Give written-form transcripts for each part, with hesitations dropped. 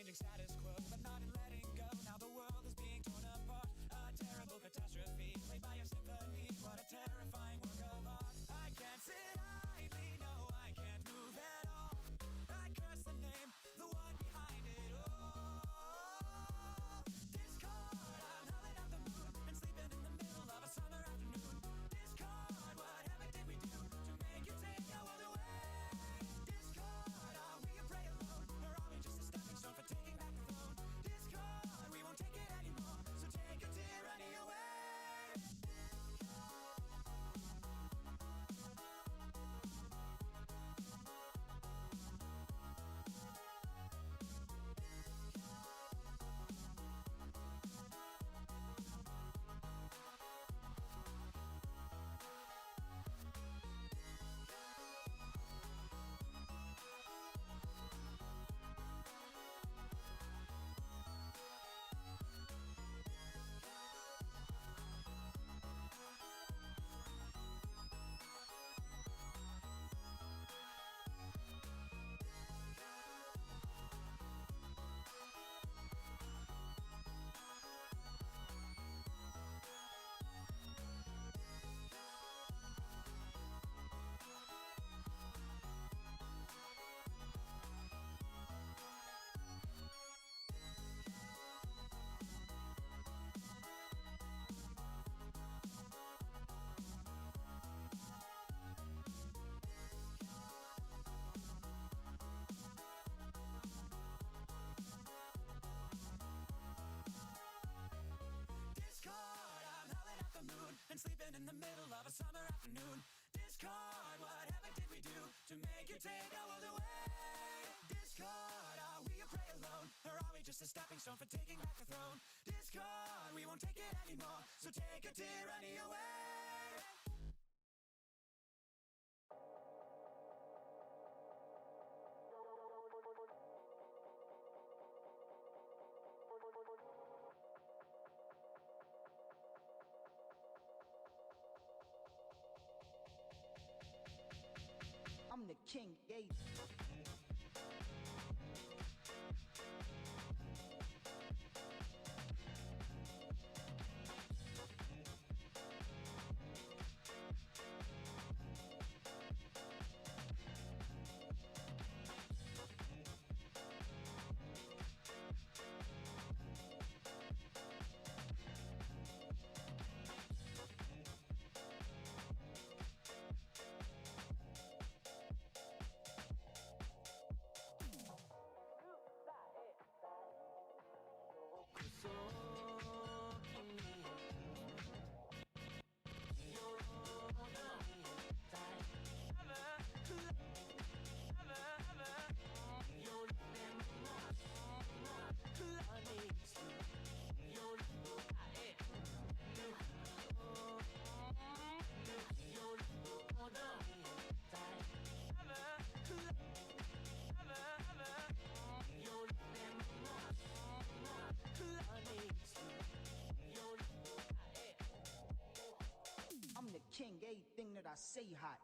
feeling status quo, but not in letting go. Now the world is being torn apart. A terrible catastrophe, played by a symphony. What a terrifying work of art. I can't sit idly, no, I can't move at all. I curse the name, the one behind it all. Discord, I'm howling at the moon and sleeping in the middle of a summer afternoon. Discord, whatever did we do to make you take our world away? Discord, are we a prey alone, or are we just a stepping stone for taking back the throne? Discord, we won't take it anymore, so take a tyranny away. And sleeping in the middle of a summer afternoon. Discord, whatever did we do to make you take our world away? Discord, are we a prey alone, or are we just a stepping stone for taking back the throne? Discord, we won't take it anymore, so take a tyranny away. I'm the king, yeah. I'm the king, everything that I say hot.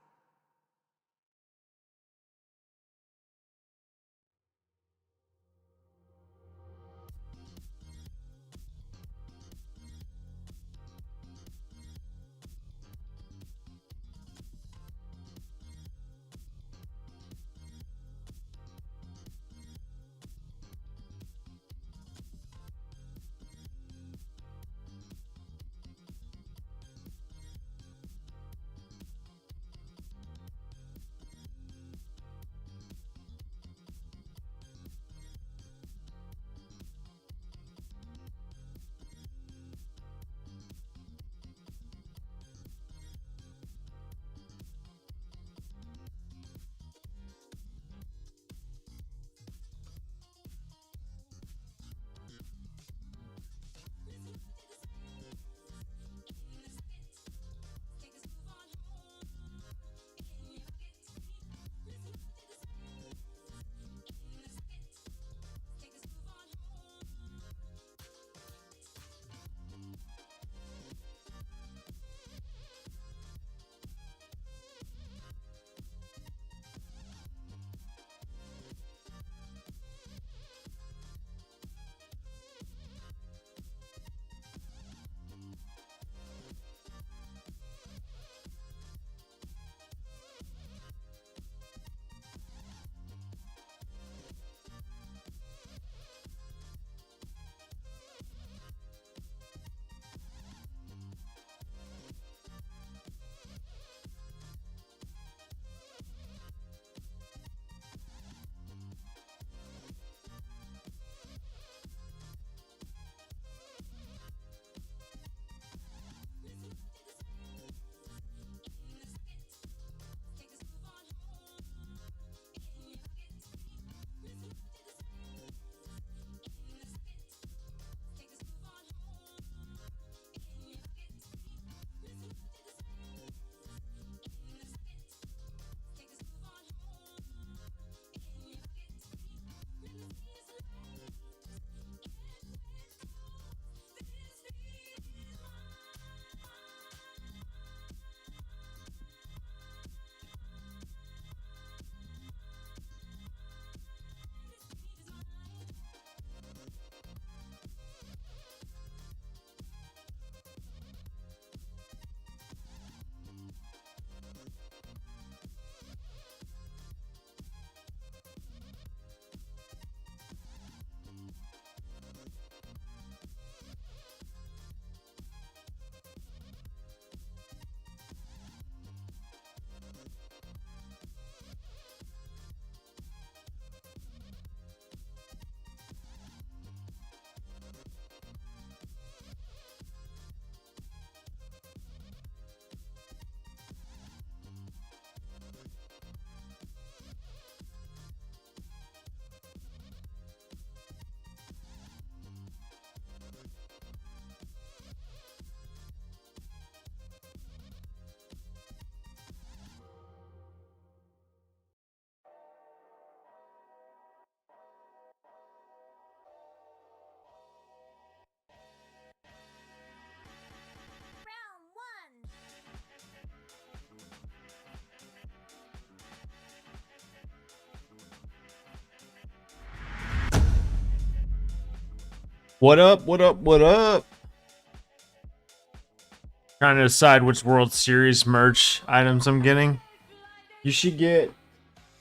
What up? What up? What up? Trying to decide which World Series merch items I'm getting. You should get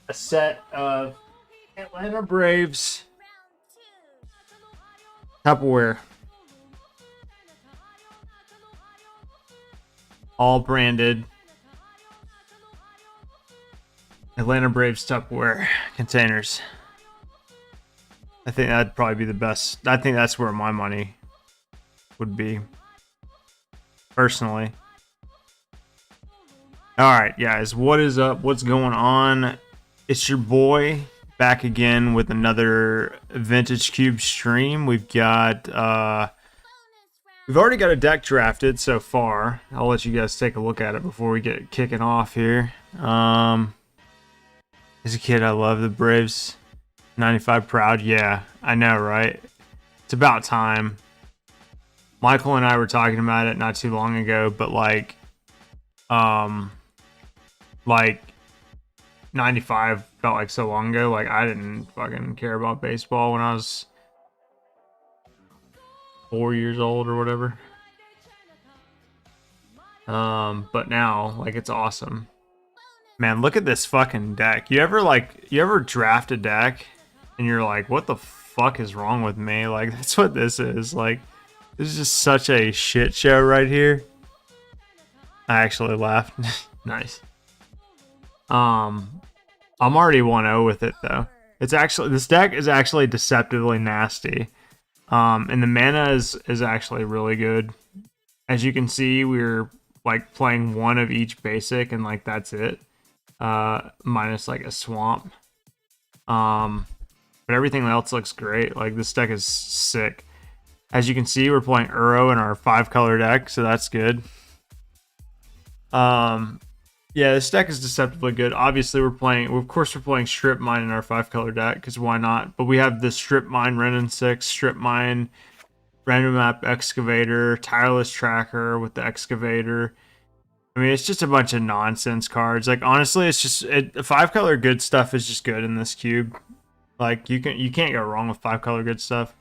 a set of Atlanta Braves Tupperware. All branded Atlanta Braves Tupperware containers. I think that'd probably be the best. I think that's where my money would be, personally. Alright, guys, what is up? What's going on? It's your boy back again with another Vintage Cube stream. We've already got a deck drafted so far. I'll let you guys take a look at it before we get kicking off here. As a kid, I love the Braves. 95 proud, yeah, I know, right? It's about time. Michael and I were talking about it not too long ago, but like 95 felt like so long ago. Like, I didn't fucking care about baseball when I was 4 years old or whatever. But now, like, it's awesome. Man, look at this fucking deck. You ever draft a deck and you're like, what the fuck is wrong with me? Like, that's what this is. Like, this is just such a shit show right here. I actually laughed. Nice. I'm already 1-0 with it though. This deck is actually deceptively nasty. And the mana is actually really good. As you can see, we're like playing one of each basic and like that's it. Minus like a swamp. But everything else looks great. Like, this deck is sick. As you can see, we're playing Uro in our 5-color deck, so that's good. Yeah, this deck is deceptively good. Obviously, we're playing Strip Mine in our 5-color deck, because why not? But we have the Strip Mine Renin 6, Strip Mine, Random Map Excavator, Tireless Tracker with the Excavator. I mean, it's just a bunch of nonsense cards. Like, honestly, it's just 5-color good stuff is just good in this cube. Like, you can't go wrong with 5-color good stuff.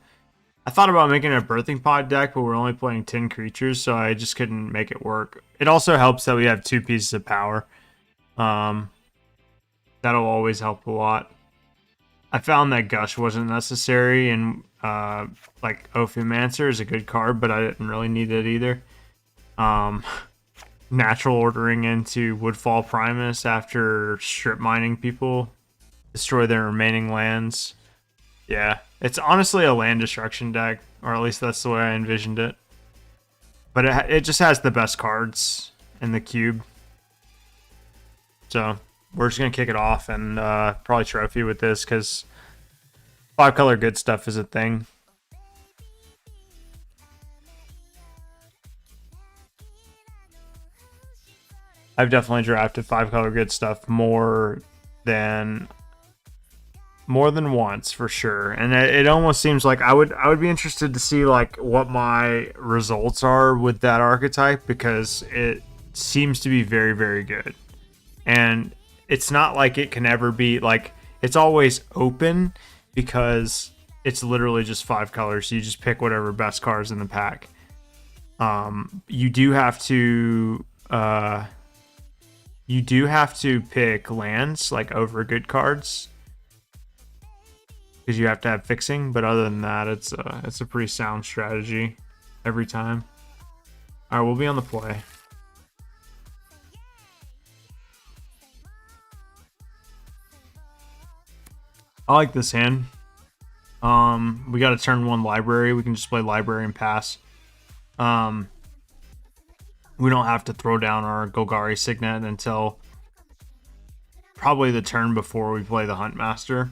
I thought about making a Birthing Pod deck, but we're only playing 10 creatures, so I just couldn't make it work. It also helps that we have 2 pieces of power. That'll always help a lot. I found that Gush wasn't necessary, and like Ophimancer is a good card, but I didn't really need it either. Natural ordering into Woodfall Primus after strip mining people, destroy their remaining lands. Yeah, it's honestly a land destruction deck, or at least that's the way I envisioned it. But it just has the best cards in the cube. So we're just gonna kick it off and probably trophy with this, because 5-color good stuff is a thing. I've definitely drafted 5-color good stuff more than once, for sure. And it almost seems like I would be interested to see like what my results are with that archetype, because it seems to be very, very good. And it's not like it can ever be like, it's always open, because it's literally just 5 colors. So you just pick whatever best cards in the pack. You do have to pick lands like over good cards, because you have to have fixing. But other than that, it's a pretty sound strategy every time. All right, we'll be on the play. I like this hand. We got a turn 1 library. We can just play library and pass. We don't have to throw down our Golgari Signet until probably the turn before we play the Huntmaster.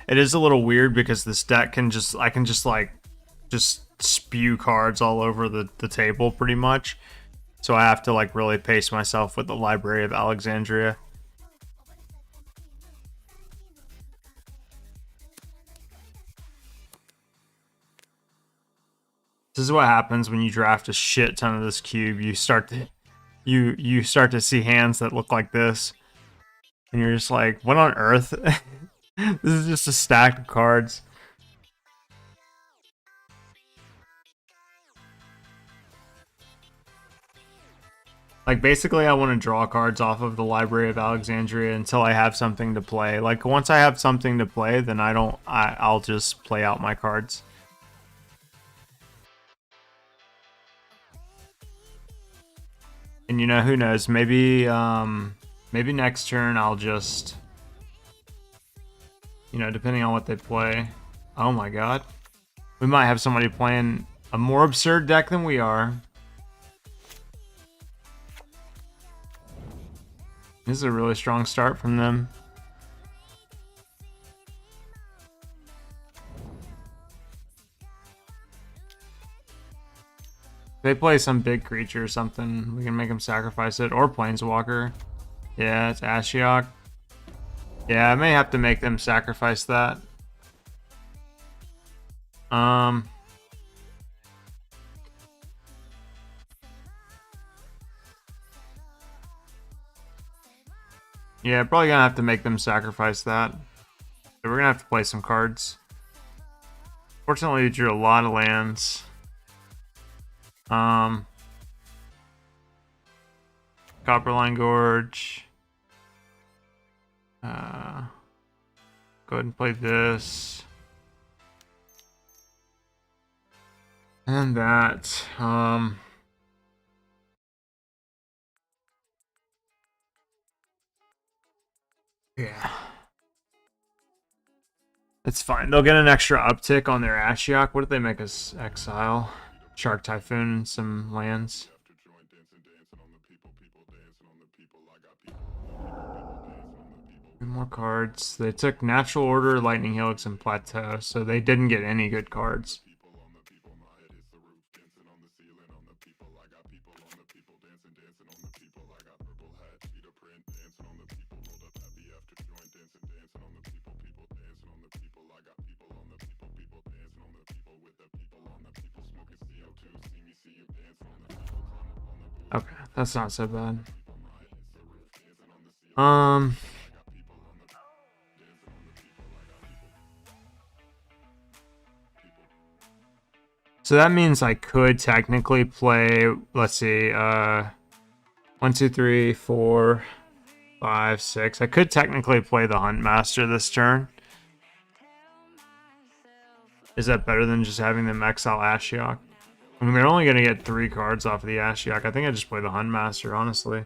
It is a little weird because this deck I can just spew cards all over the table pretty much. So I have to like really pace myself with the Library of Alexandria. This is what happens when you draft a shit ton of this cube. You start to see hands that look like this, and you're just like, what on earth? This is just a stack of cards. Like, basically, I want to draw cards off of the Library of Alexandria until I have something to play. Like, once I have something to play, then I'll just play out my cards. And, you know, who knows? Maybe next turn I'll just, you know, depending on what they play. Oh my god. We might have somebody playing a more absurd deck than we are. This is a really strong start from them. If they play some big creature or something, we can make them sacrifice it. Or Planeswalker. Yeah, it's Ashiok. Yeah, I may have to make them sacrifice that. Yeah, probably gonna have to make them sacrifice that. So we're gonna have to play some cards. Fortunately, we drew a lot of lands. Copperline Gorge. Go ahead and play this. And that. Yeah. It's fine. They'll get an extra uptick on their Ashiok. What did they make us exile? Shark Typhoon and some lands. Three more cards. They took Natural Order, Lightning Helix, and Plateau, so they didn't get any good cards. Okay, that's not so bad. So that means I could technically play, let's see, 1, 2, 3, 4, 5, 6. I could technically play the Huntmaster this turn. Is that better than just having them exile Ashiok? I mean, they're only going to get 3 cards off of the Ashiok. I think I just play the Huntmaster, honestly.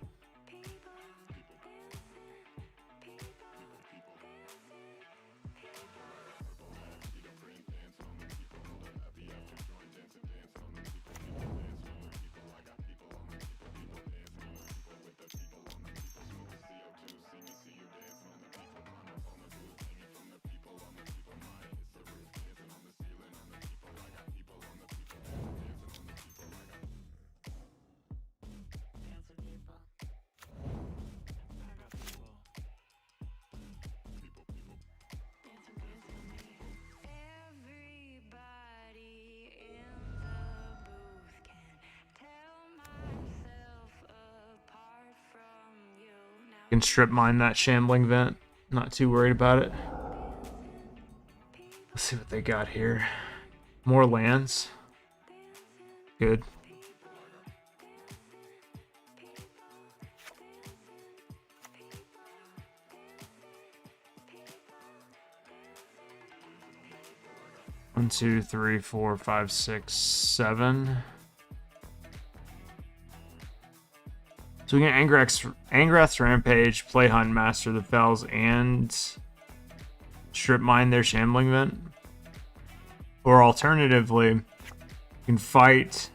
Can strip mine that Shambling Vent. Not too worried about it. Let's see what they got here. More lands. Good. One, two, three, 4, 5, 6, 7. So we can Angrath's Rampage, play Huntmaster the Fells, and strip mine their Shambling Vent. Or alternatively, we can fight.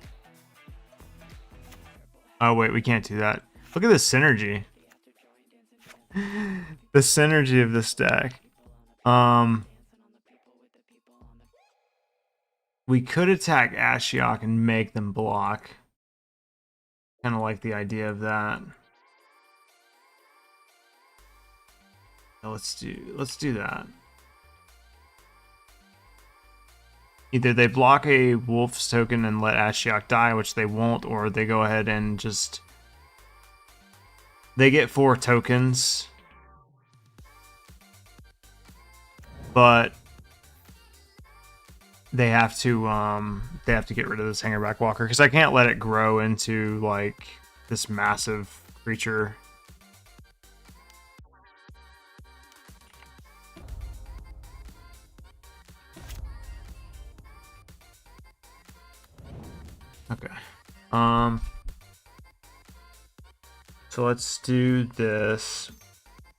Oh wait, we can't do that. Look at the synergy. The synergy of this deck. We could attack Ashiok and make them block. Kind of like the idea of that. Now let's do that. Either they block a Wolf's token and let Ashiok die, which they won't, or they go ahead and just... They get 4 tokens. but they have to get rid of this Hangerback Walker because I can't let it grow into like this massive creature. Okay. So let's do this.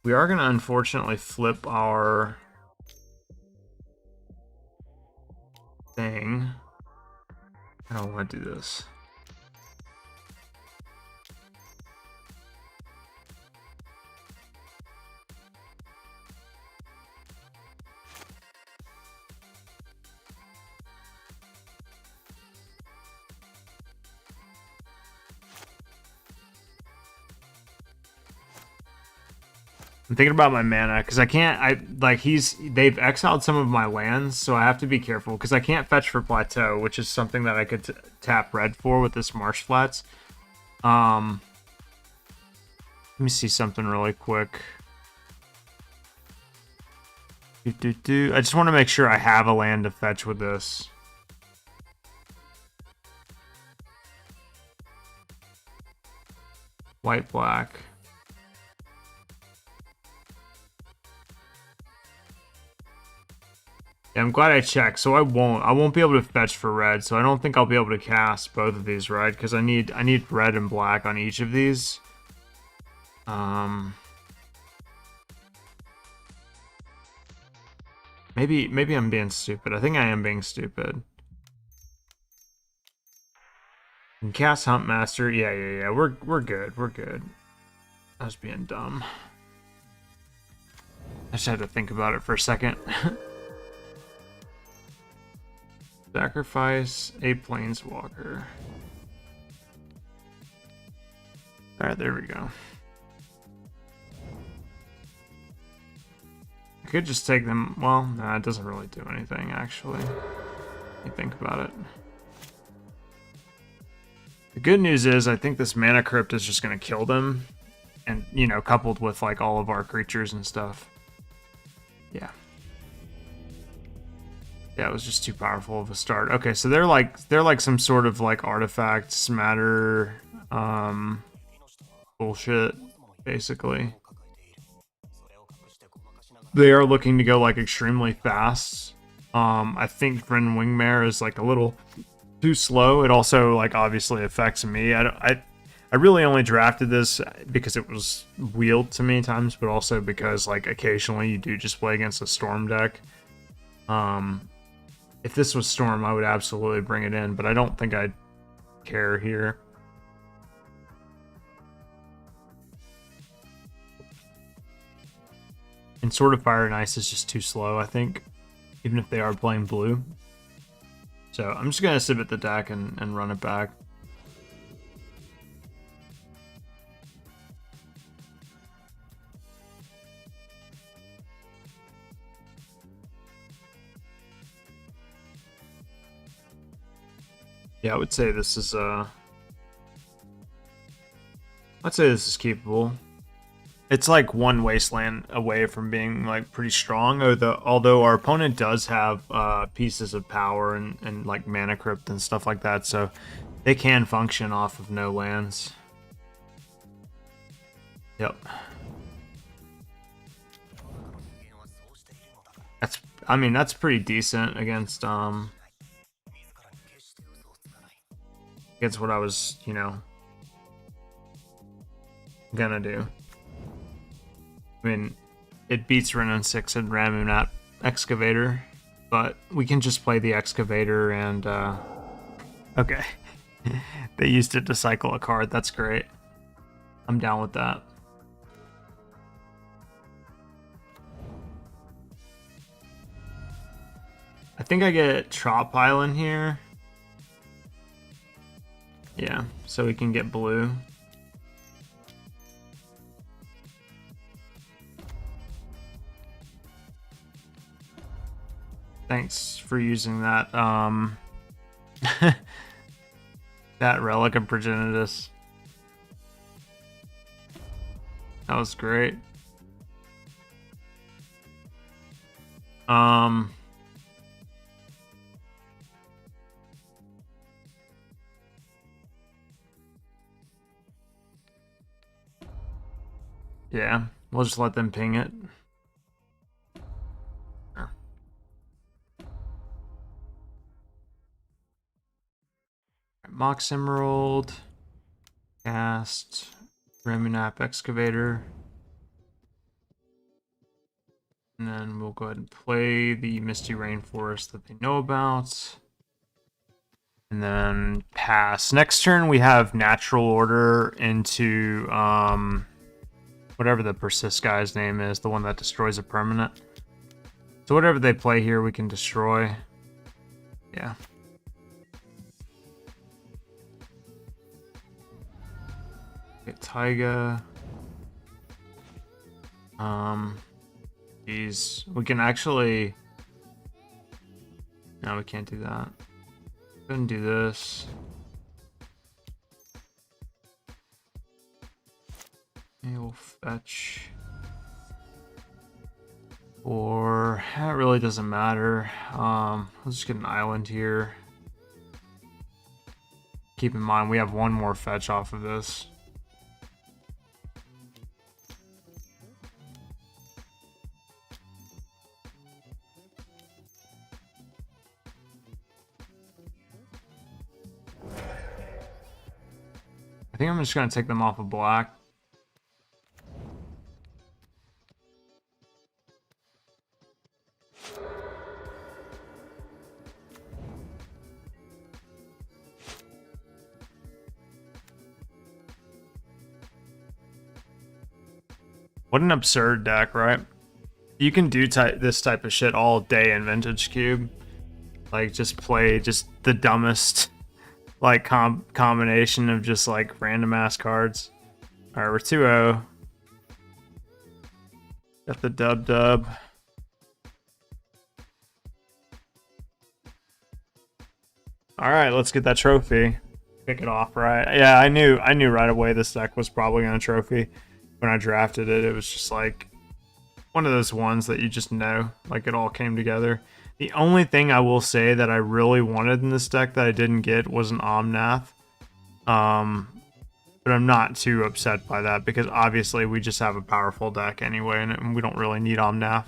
We are going to unfortunately flip our thing. I don't want to do this. I'm thinking about my mana because I can't. They've exiled some of my lands, so I have to be careful because I can't fetch for Plateau, which is something that I could tap red for with this Marsh Flats. Let me see something really quick. I just want to make sure I have a land to fetch with this. White, black. Yeah, I'm glad I checked. So I won't be able to fetch for red. So I don't think I'll be able to cast both of these, right? Because I need red and black on each of these. Maybe I'm being stupid. I think I am being stupid. And cast Huntmaster. Yeah. We're good. We're good. I was being dumb. I just had to think about it for a second. Sacrifice a Planeswalker. Alright, there we go. I could just take them. Well, nah, it doesn't really do anything, actually. You think about it. The good news is I think this Mana Crypt is just going to kill them. And, you know, coupled with, like, all of our creatures and stuff. Yeah. Yeah, it was just too powerful of a start. Okay, so they're like some sort of like artifact smatter bullshit, basically. They are looking to go like extremely fast. I think Grin Wingmare is like a little too slow. It also like obviously affects me. I really only drafted this because it was wheeled to me times, but also because like occasionally you do just play against a Storm deck. If this was Storm, I would absolutely bring it in, but I don't think I'd care here. And Sword of Fire and Ice is just too slow, I think, even if they are playing blue. So I'm just going to submit the deck and run it back. Yeah, I would say this is I'd say this is keepable. It's like one wasteland away from being like pretty strong, although our opponent does have pieces of power and like Mana Crypt and stuff like that, so they can function off of no lands. Yep. That's pretty decent against what I was, you know, gonna do. I mean, it beats Renin 6 and Ramunap Excavator, but we can just play the Excavator and, okay. They used it to cycle a card, that's great. I'm down with that. I think I get Trop Pile in here. Yeah, so we can get blue. Thanks for using that, that Relic of Progenitus. That was great. Um, yeah, we'll just let them ping it. Mox Emerald, cast, Remunap Excavator. And then we'll go ahead and play the Misty Rainforest that they know about. And then pass. Next turn we have Natural Order into whatever the Persist guy's name is, the one that destroys a permanent. So whatever they play here, we can destroy. Yeah. Get Taiga. Geez, we can actually. No, we can't do that. Couldn't do this. Okay, we'll fetch. Or it really doesn't matter. Let's just get an island here. Keep in mind we have one more fetch off of this. I think I'm just gonna take them off of black. What an absurd deck, right? You can do this type of shit all day in Vintage Cube. Like, just play just the dumbest, like, combination of just, like, random-ass cards. Alright, we're 2-0. Got the dub. Alright, let's get that trophy. Pick it off, right? Yeah, I knew right away this deck was probably gonna trophy. When I drafted it, it was just like one of those ones that you just know, like it all came together. The only thing I will say that I really wanted in this deck that I didn't get was an Omnath. But I'm not too upset by that because obviously we just have a powerful deck anyway and we don't really need Omnath.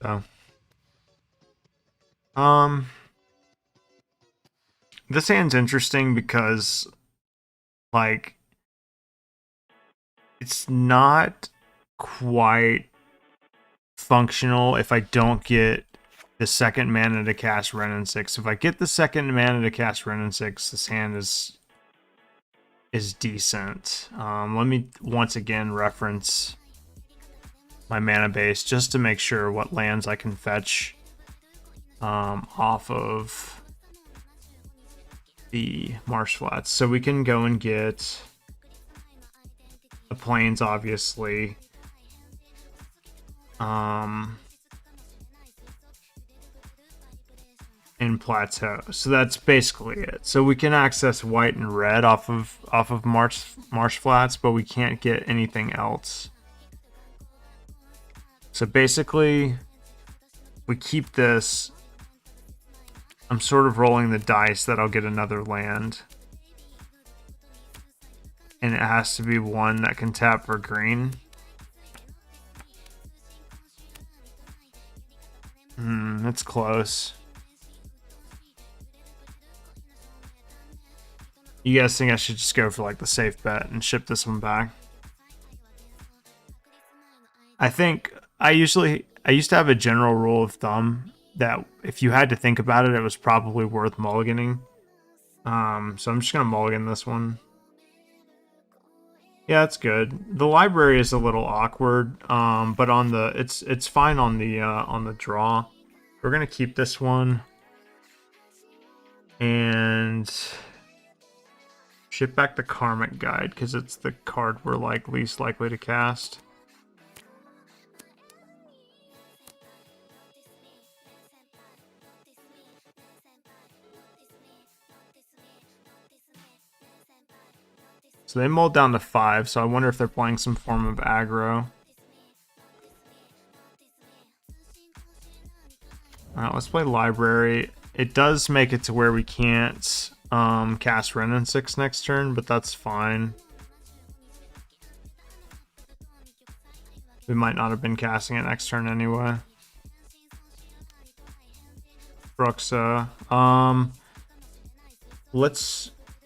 So. This hand's interesting because, like, it's not quite functional if I don't get the second mana to cast Wrenn and 6. If I get the second mana to cast Wrenn and 6, this hand is decent. Let me once again reference my mana base just to make sure what lands I can fetch off of the Marsh Flats. So we can go and get the Plains, obviously. And Plateau. So that's basically it. So we can access white and red off of Marsh Flats, but we can't get anything else. So basically, we keep this. I'm sort of rolling the dice that I'll get another land. And it has to be one that can tap for green. That's close. You guys think I should just go for like the safe bet and ship this one back? I think I used to have a general rule of thumb that if you had to think about it, it was probably worth mulliganing. So I'm just gonna mulligan this one. Yeah, it's good. The library is a little awkward, but on the it's fine on the draw. We're gonna keep this one and ship back the Karmic Guide because it's the card we're like least likely to cast. So they mulled down to 5, so I wonder if they're playing some form of aggro. Alright, let's play library. It does make it to where we can't cast Ren and 6 next turn, but that's fine. We might not have been casting it next turn anyway. Bruxa. I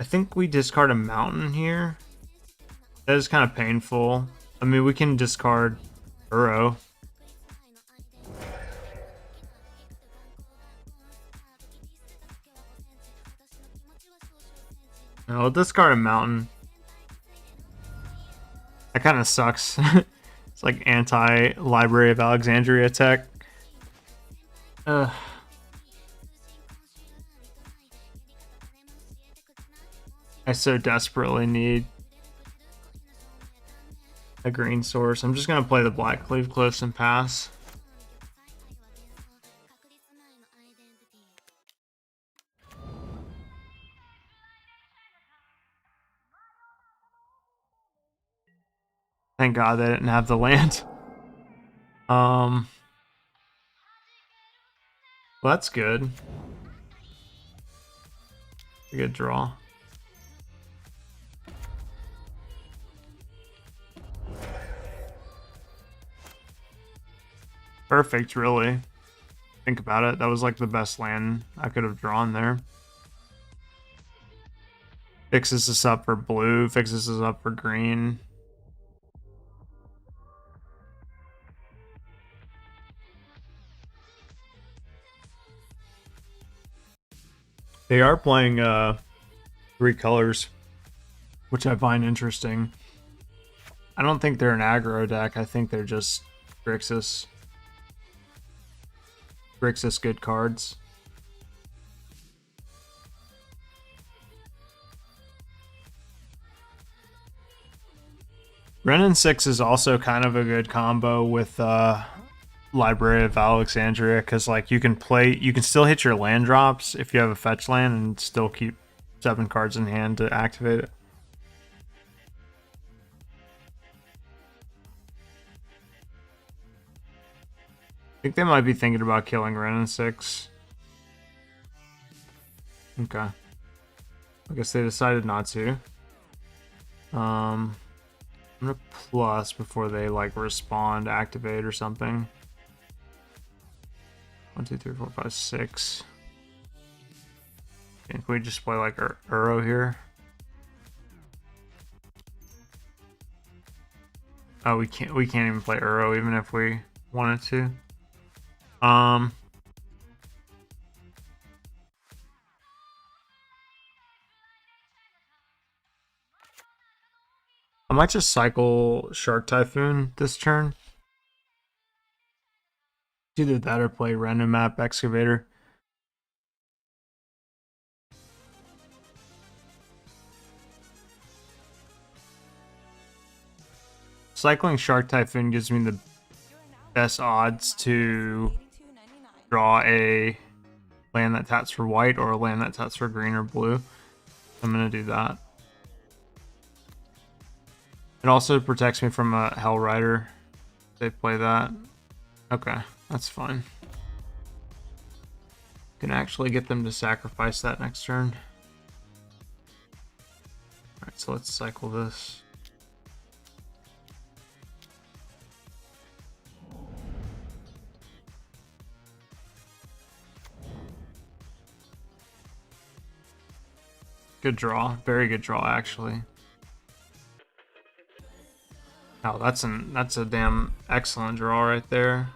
think we discard a mountain here. That is kind of painful. I mean, we can discard Uro. No, we'll discard a mountain. That kind of sucks. It's like anti-Library of Alexandria tech. I so desperately need a green source. I'm just gonna play the black cleave cliffs and pass. Thank God they didn't have the land. Well, that's good. A good draw. Perfect, really. Think about it. That was like the best land I could have drawn there. Fixes us up for blue, fixes us up for green. They are playing 3 colors, which I find interesting. I don't think they're an aggro deck. I think they're just Grixis. Grixis good cards. Ren and 6 is also kind of a good combo with Library of Alexandria, because like you can still hit your land drops if you have a fetch land and still keep 7 cards in hand to activate it. I think they might be thinking about killing Ren and 6. Okay. I guess they decided not to. I'm gonna plus before they like respond, activate or something. 1, 2, 3, 4, 5, 6. Can we just play like our Uro here? Oh, we can't even play Uro even if we wanted to. I might just cycle Shark Typhoon this turn. Either that or play Random Map Excavator. Cycling Shark Typhoon gives me the best odds to draw a land that taps for white or a land that taps for green or blue. I'm going to do that. It also protects me from a Hell Rider. They play that. Okay, that's fine. Can actually get them to sacrifice that next turn. Alright, so let's cycle this. Good draw. Very good draw, actually. Oh, that's a damn excellent draw right there.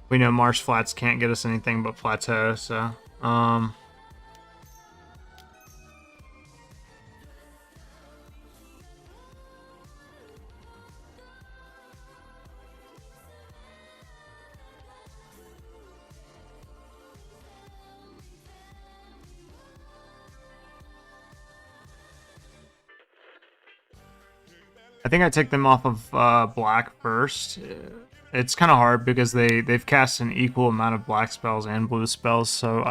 We know Marsh Flats can't get us anything but Plateau, so I think I take them off of black first. It's kind of hard because they've cast an equal amount of black spells and blue spells, so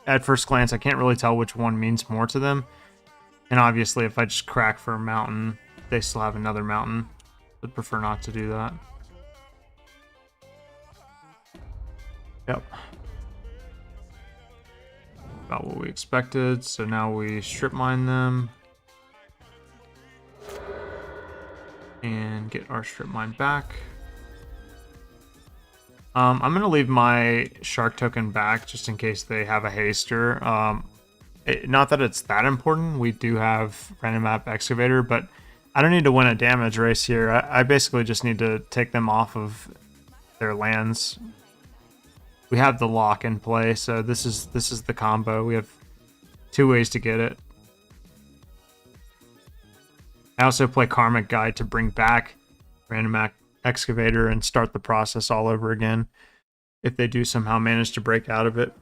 at first glance I can't really tell which one means more to them. And obviously if I just crack for a mountain, they still have another mountain. I'd prefer not to do that. Yep. About what we expected. So now we strip mine them. And get our strip mine back. I'm going to leave my shark token back just in case they have a haster. Not that it's that important. We do have random map excavator, but I don't need to win a damage race here. I basically just need to take them off of their lands. We have the lock in play, so this is the combo. We have 2 ways to get it. I also play Karmic Guide to bring back random map excavator and start the process all over again if they do somehow manage to break out of it.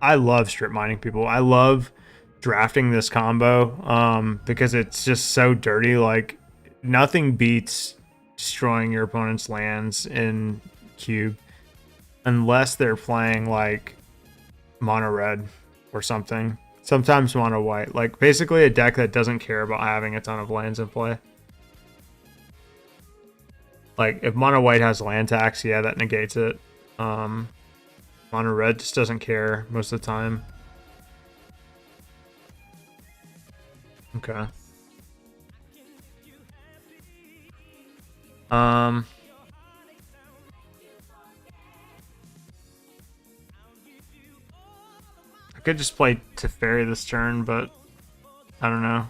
I love strip mining, people. I love drafting this combo because it's just so dirty. Like, nothing beats destroying your opponent's lands in cube unless they're playing like mono red or something. Sometimes mono white. Like, basically a deck that doesn't care about having a ton of lands in play. Like, if mono white has land tax, yeah, that negates it. Mono red just doesn't care most of the time. Okay. I could just play Teferi this turn, but I don't know.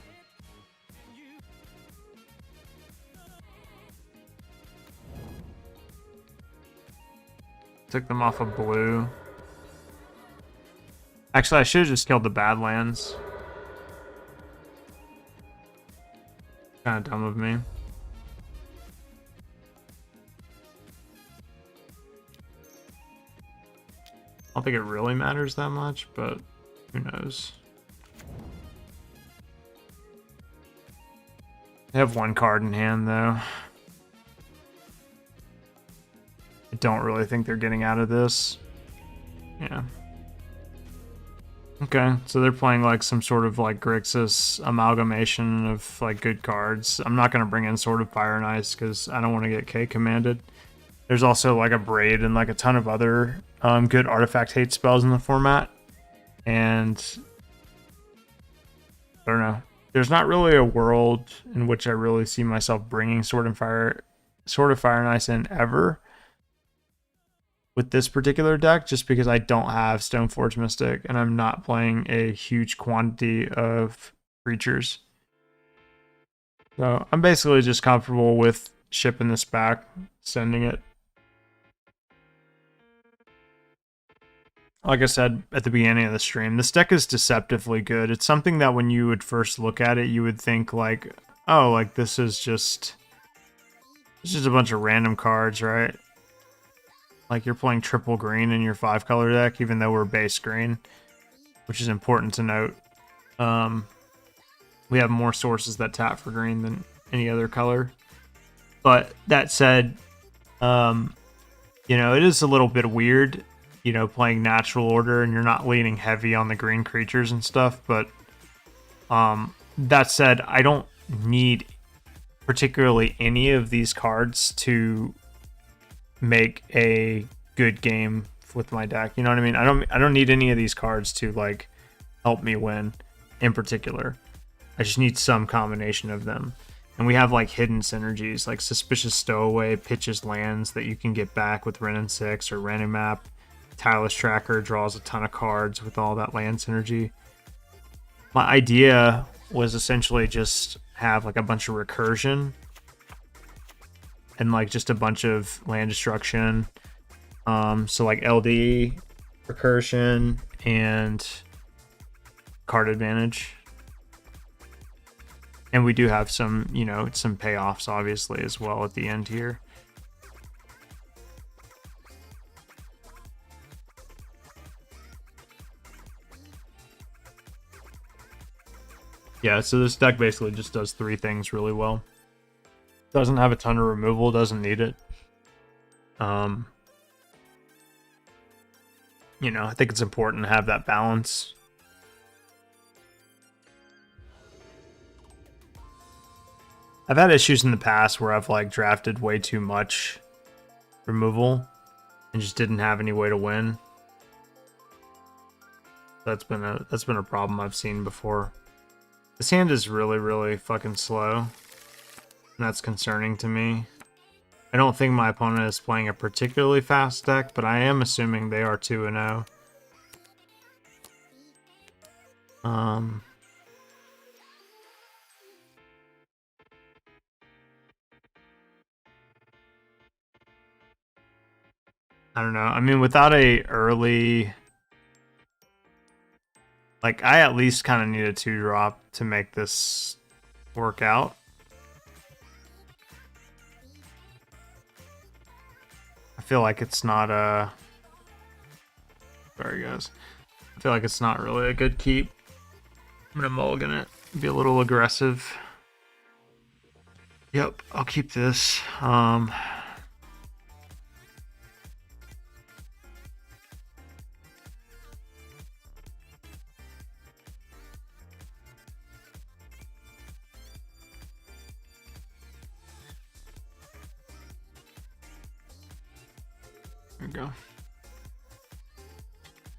Took them off of blue. Actually, I should have just killed the Badlands. Kind of dumb of me. I don't think it really matters that much, but who knows. They have 1 card in hand, though. I don't really think they're getting out of this. Yeah. Okay, so they're playing like some sort of like Grixis amalgamation of like good cards. I'm not going to bring in Sword of Fire and Ice because I don't want to get K commanded. There's also like a Braid and like a ton of other good artifact hate spells in the format. And I don't know. There's not really a world in which I really see myself bringing Sword of Fire and Ice in ever with this particular deck, just because I don't have Stoneforge Mystic and I'm not playing a huge quantity of creatures. So I'm basically just comfortable with shipping this back, sending it. Like I said at the beginning of the stream, this deck is deceptively good. It's something that when you would first look at it, you would think like, oh, like this is just a bunch of random cards, right? Like you're playing triple green in your 5-color deck, even though we're base green, which is important to note. We have more sources that tap for green than any other color. But that said, you know, it is a little bit weird, you know, playing natural order and you're not leaning heavy on the green creatures and stuff. But that said, I don't need particularly any of these cards to make a good game with my deck. You know what I mean? I don't need any of these cards to like help me win in particular. I just need some combination of them. And we have like hidden synergies, like Suspicious Stowaway pitches lands that you can get back with Ren and 6 or Random Map. Tireless Tracker draws a ton of cards with all that land synergy. My idea was essentially just have like a bunch of recursion and like just a bunch of land destruction. So like LD, recursion, and card advantage. And we do have some, you know, some payoffs obviously as well at the end here. Yeah, so this deck basically just does 3 things really well. Doesn't have a ton of removal, doesn't need it. You know, I think it's important to have that balance. I've had issues in the past where I've like drafted way too much removal and just didn't have any way to win. That's been a problem I've seen before. This hand is really, really fucking slow, and that's concerning to me. I don't think my opponent is playing a particularly fast deck, but I am assuming they are 2-0. I don't know. I mean, without a early... Like, I at least kind of need a 2-drop to make this work out. I feel like it's not a... Sorry, guys. I feel like it's not really a good keep. I'm gonna mulligan it. Be a little aggressive. Yep, I'll keep this. There we go.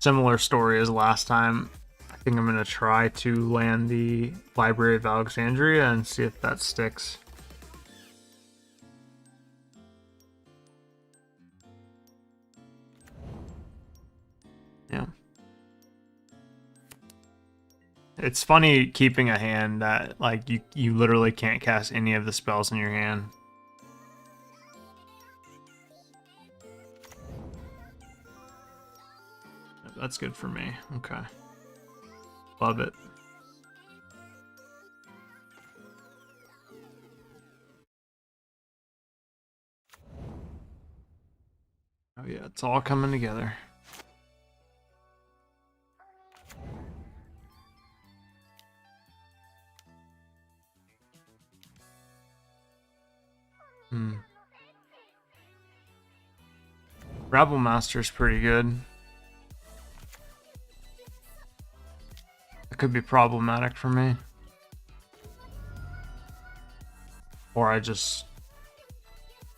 Similar story as last time. I think I'm going to try to land the Library of Alexandria and see if that sticks. Yeah. It's funny keeping a hand that like you literally can't cast any of the spells in your hand. That's good for me. Okay. Love it. Oh yeah, it's all coming together. Rabble Master's pretty good. It could be problematic for me. Or I just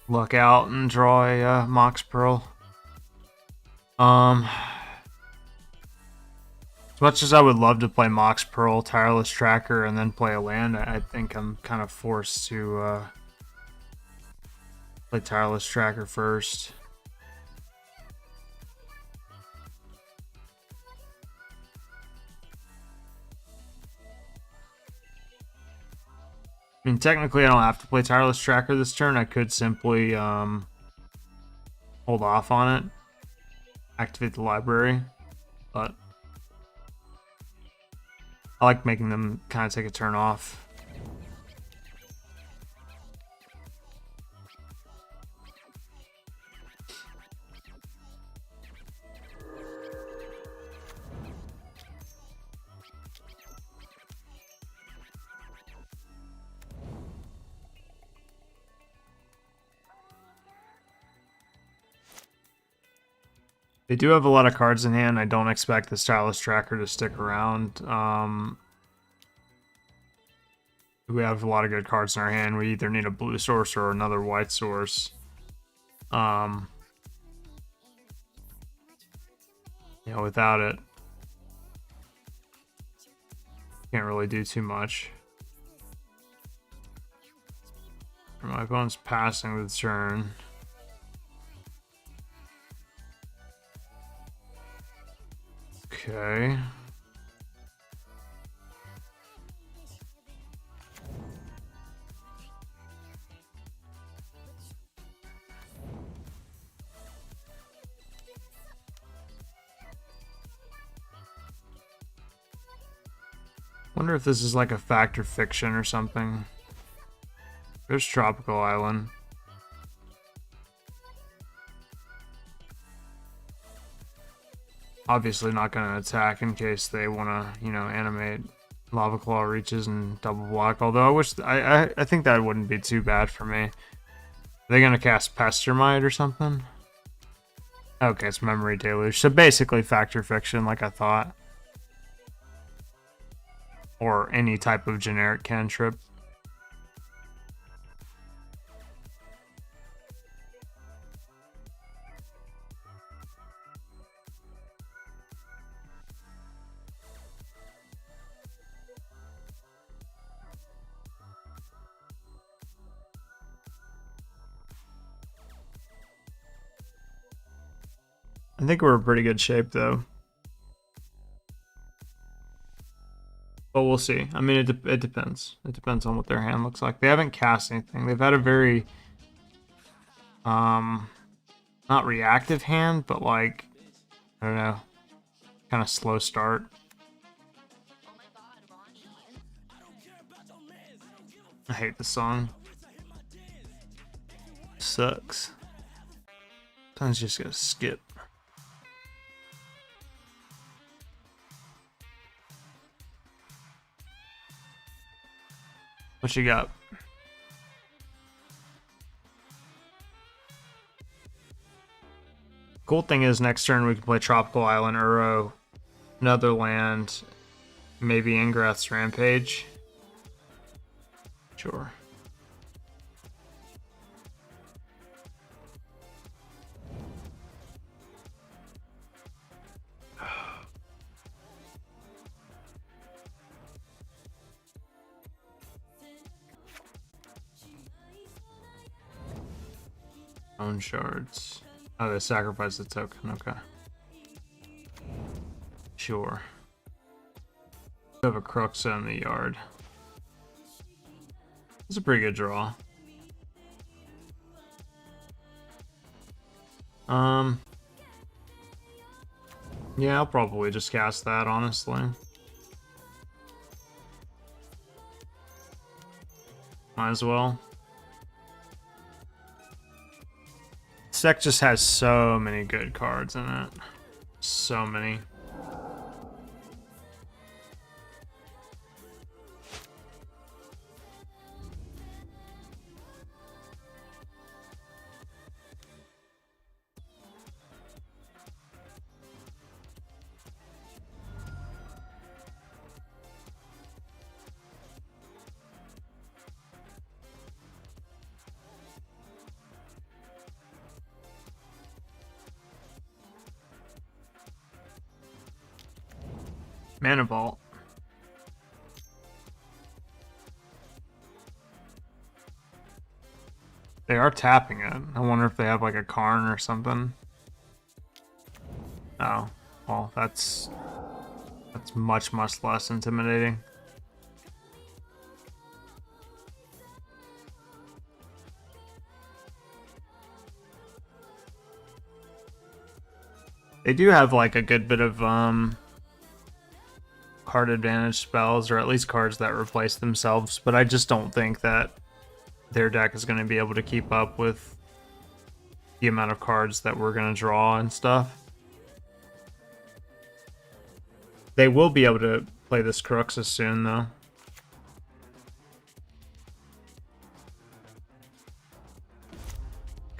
luck out and draw a Mox Pearl. As much as I would love to play Mox Pearl, Tireless Tracker, and then play a land, I think I'm kind of forced to play Tireless Tracker first. I mean, technically I don't have to play Tireless Tracker this turn. I could simply hold off on it, activate the library, but I like making them kind of take a turn off. They do have a lot of cards in hand. I don't expect the Tireless Tracker to stick around. We have a lot of good cards in our hand. We either need a blue source or another white source. Yeah, without it, can't really do too much. My opponent's passing the turn. Okay. Wonder if this is like a fact or fiction or something. There's Tropical Island. Obviously not going to attack in case they want to, you know, animate Lava Claw reaches and double block. Although I wish I think that wouldn't be too bad for me. Are they going to cast Pestermite or something? Okay, it's Memory Deluge. So basically fact or fiction, like I thought. Or any type of generic cantrip. I think we're in pretty good shape though. But we'll see. I mean, it depends. It depends on what their hand looks like. They haven't cast anything. They've had a very, not reactive hand, but like, I don't know, kind of slow start. I hate the song. Sucks. Sometimes you just gotta skip. What you got? Cool thing is next turn we can play Tropical Island, Uro, another land, maybe Ingrath's Rampage. Sure. Bone shards. Oh, they sacrifice the token. Okay. Sure. We have a Cruxa in the yard. It's a pretty good draw. Yeah, I'll probably just cast that, honestly. Might as well. This deck just has so many good cards in it. So many. Mana Vault. They are tapping it. I wonder if they have like a Karn or something. Oh, well, that's much less intimidating. They do have like a good bit of card advantage spells, or at least cards that replace themselves, but I just don't think that their deck is going to be able to keep up with the amount of cards that we're going to draw and stuff. They will be able to play this Cruxa soon, though.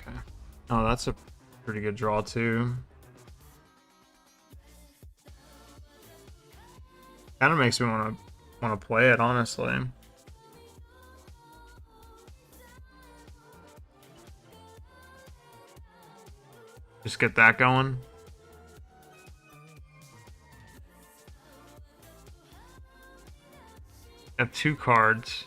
Okay. Oh, that's a pretty good draw, too. Kind of makes me want to play it, honestly. Just get that going. I have 2 cards.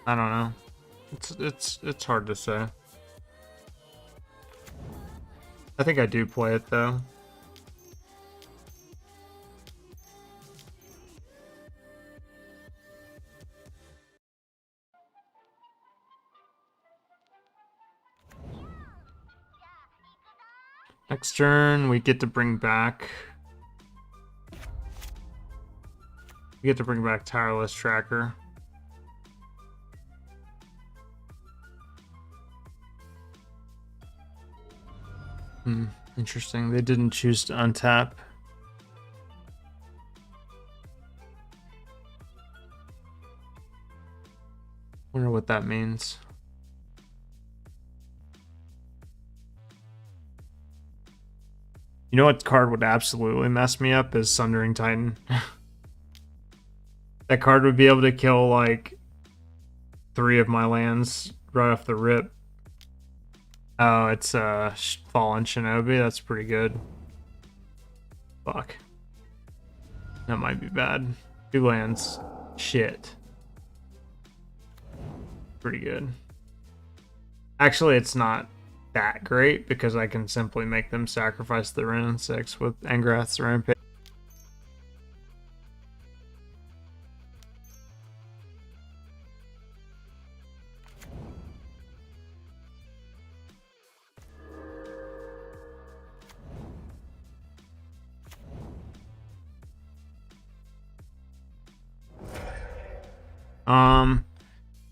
I don't know. It's hard to say. I think I do play it though. Next turn, we get to bring back. We get to bring back Tireless Tracker. Interesting. They didn't choose to untap. Wonder what that means. You know what card would absolutely mess me up is Sundering Titan. That card would be able to kill like 3 of my lands right off the rip. Oh, it's Fallen Shinobi. That's pretty good. Fuck. That might be bad. 2 lands. Shit. Pretty good. Actually, it's not that great because I can simply make them sacrifice the Ren and 6 with Angrath's Rampage.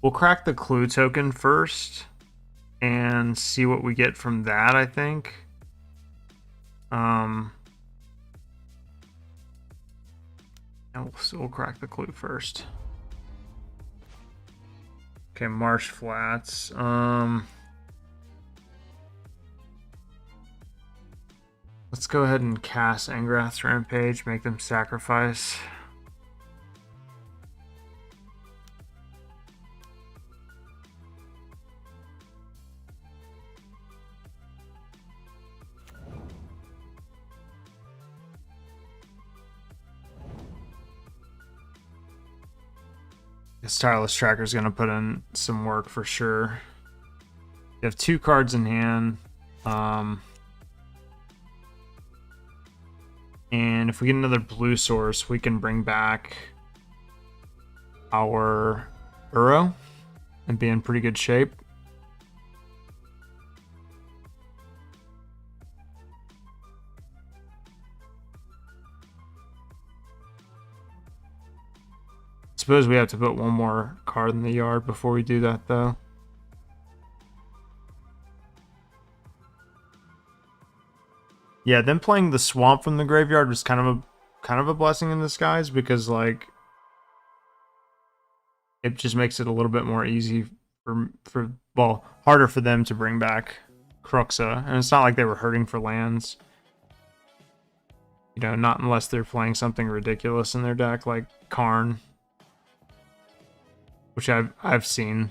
We'll crack the clue token first and see what we get from that, I think. And we'll crack the clue first. Okay, Marsh Flats. Let's go ahead and cast Angrath's Rampage, make them sacrifice. This Tireless Tracker is going to put in some work for sure. You have 2 cards in hand. And if we get another blue source, we can bring back our Uro and be in pretty good shape. Suppose we have to put one more card in the yard before we do that, though. Yeah, them playing the swamp from the graveyard was kind of a blessing in disguise, because like it just makes it a little bit more easy for well, harder for them to bring back Cruxa, and it's not like they were hurting for lands. You know, not unless they're playing something ridiculous in their deck like Karn, which I've seen.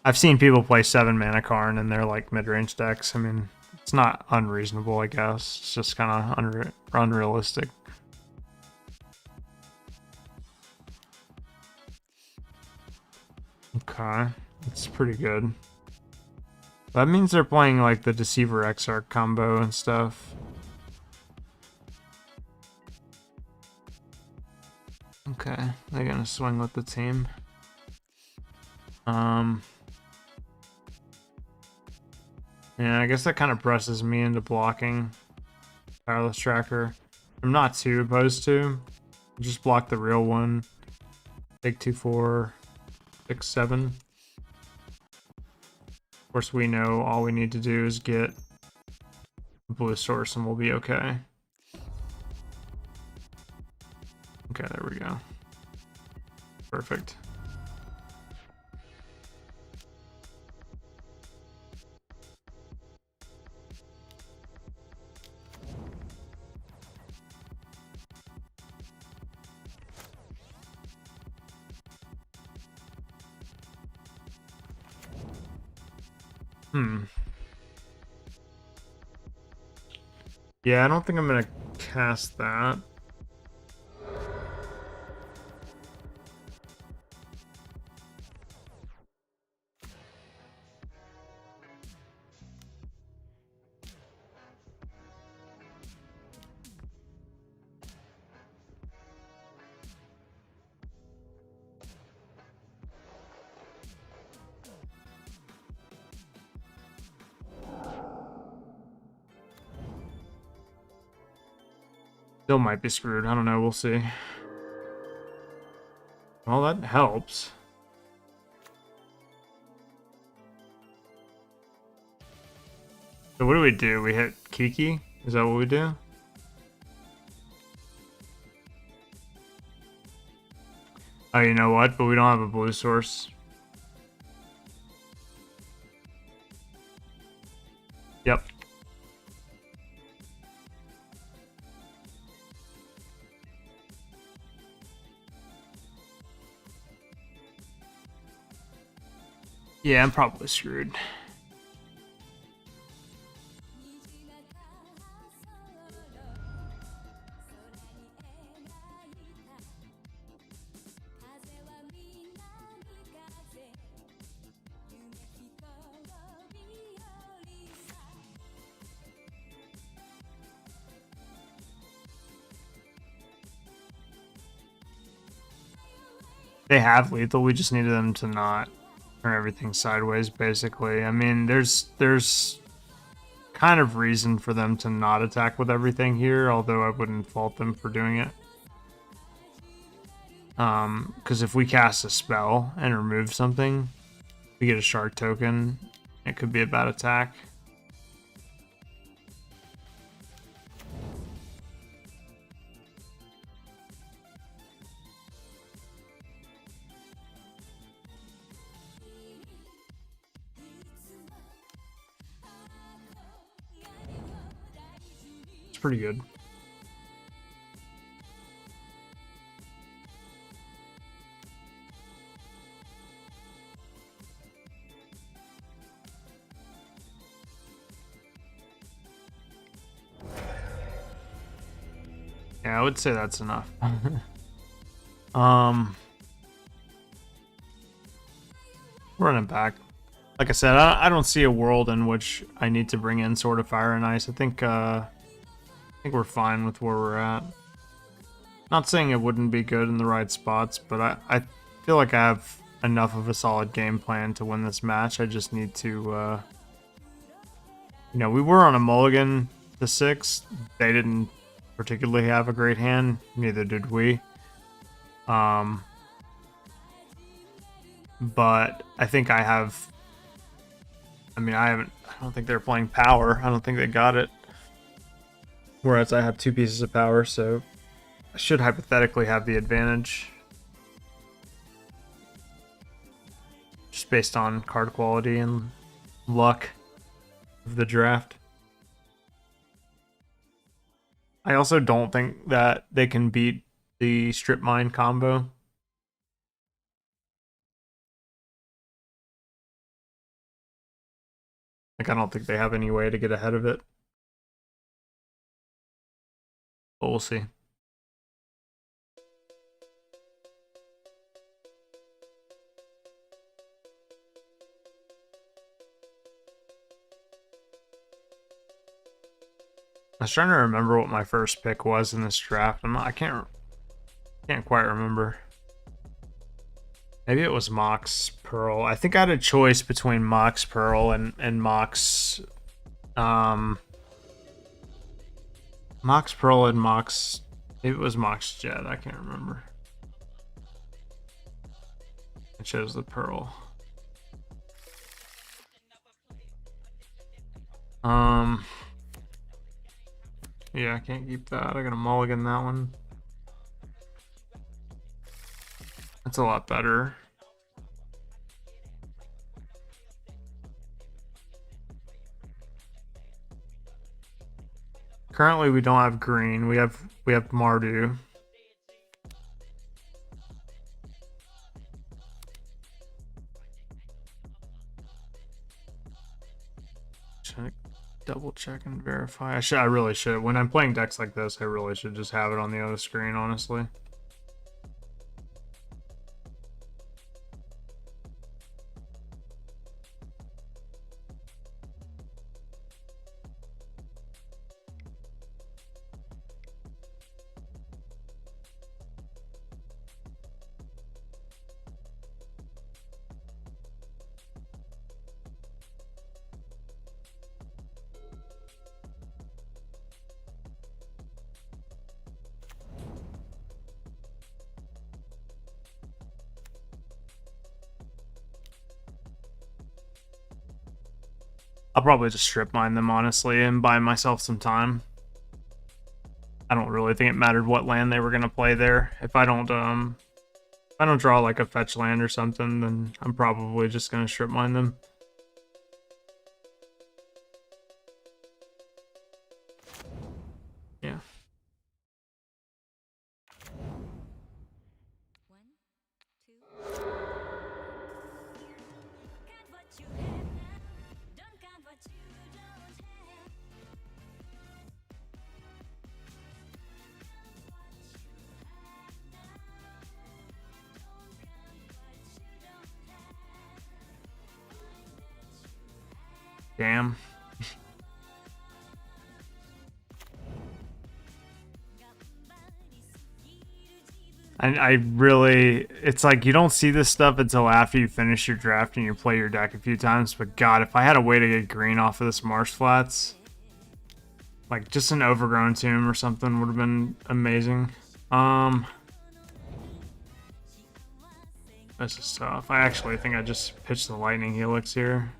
I've seen people play 7 mana Karn in their like mid-range decks. I mean, it's not unreasonable, I guess. It's just kind of unrealistic. Okay, it's pretty good. That means they're playing like the Deceiver Exarch combo and stuff. Okay, they're gonna swing with the team. Yeah, I guess that kind of presses me into blocking Tireless Tracker. I'm not too opposed to. Just block the real one. Take 2, 4, 6, 7. Of course, we know all we need to do is get a blue source and we'll be okay. Okay, there we go. Perfect. Yeah, I don't think I'm gonna cast that. Still might be screwed. I don't know. We'll see. Well, that helps. So what do we do? We hit Kiki? Is that what we do? Oh, you know what? But we don't have a blue source. Yep. Yeah, I'm probably screwed. They have lethal. We just needed them to not turn everything sideways, basically. I mean, there's kind of reason for them to not attack with everything here, although I wouldn't fault them for doing it. Because if we cast a spell and remove something, we get a shark token. It could be a bad attack. It's pretty good. Yeah, I would say that's enough. Running back. Like I said, I don't see a world in which I need to bring in Sword of Fire and Ice. I think we're fine with where we're at. Not saying it wouldn't be good in the right spots, but I feel like I have enough of a solid game plan to win this match. I just need to, you know, we were on a mulligan to 6. They didn't particularly have a great hand. Neither did we. But I think I have. I mean, I don't think they're playing power. I don't think they got it. Whereas I have 2 pieces of power, so I should hypothetically have the advantage. Just based on card quality and luck of the draft. I also don't think that they can beat the strip mine combo. Like, I don't think they have any way to get ahead of it. But we'll see. I was trying to remember what my first pick was in this draft. I can't quite remember. Maybe it was Mox Pearl. I think I had a choice between Mox Pearl and Mox Mox Pearl and Mox. Maybe it was Mox Jet. I can't remember. I chose the Pearl. Yeah, I can't keep that. I gotta mulligan that one. That's a lot better. Currently, we don't have green. We have Mardu. Check, double check and verify. I really should. When I'm playing decks like this, I really should just have it on the other screen, honestly. I'll probably just strip mine them, honestly, and buy myself some time. I don't really think it mattered what land they were gonna play there. If I don't draw like a fetch land or something, then I'm probably just gonna strip mine them. Yeah. Damn. I really, it's like you don't see this stuff until after you finish your draft and you play your deck a few times. But God, if I had a way to get green off of this Marsh Flats, like just an overgrown tomb or something would have been amazing. This is tough. I actually think I just pitched the Lightning Helix here.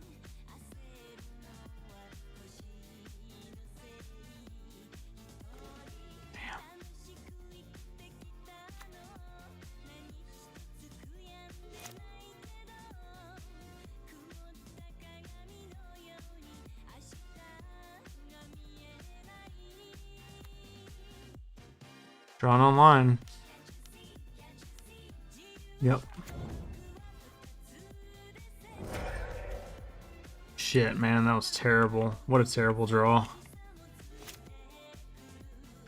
Drawn online. Yep. Shit, man, that was terrible. What a terrible draw.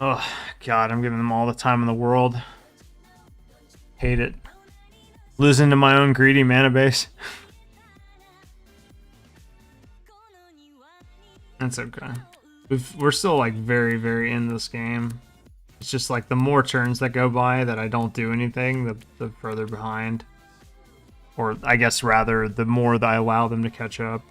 Oh, God, I'm giving them all the time in the world. Hate it. Losing to my own greedy mana base. That's okay. We're still like very, very in this game. It's just like the more turns that go by that I don't do anything, the further behind. Or I guess rather, the more that I allow them to catch up.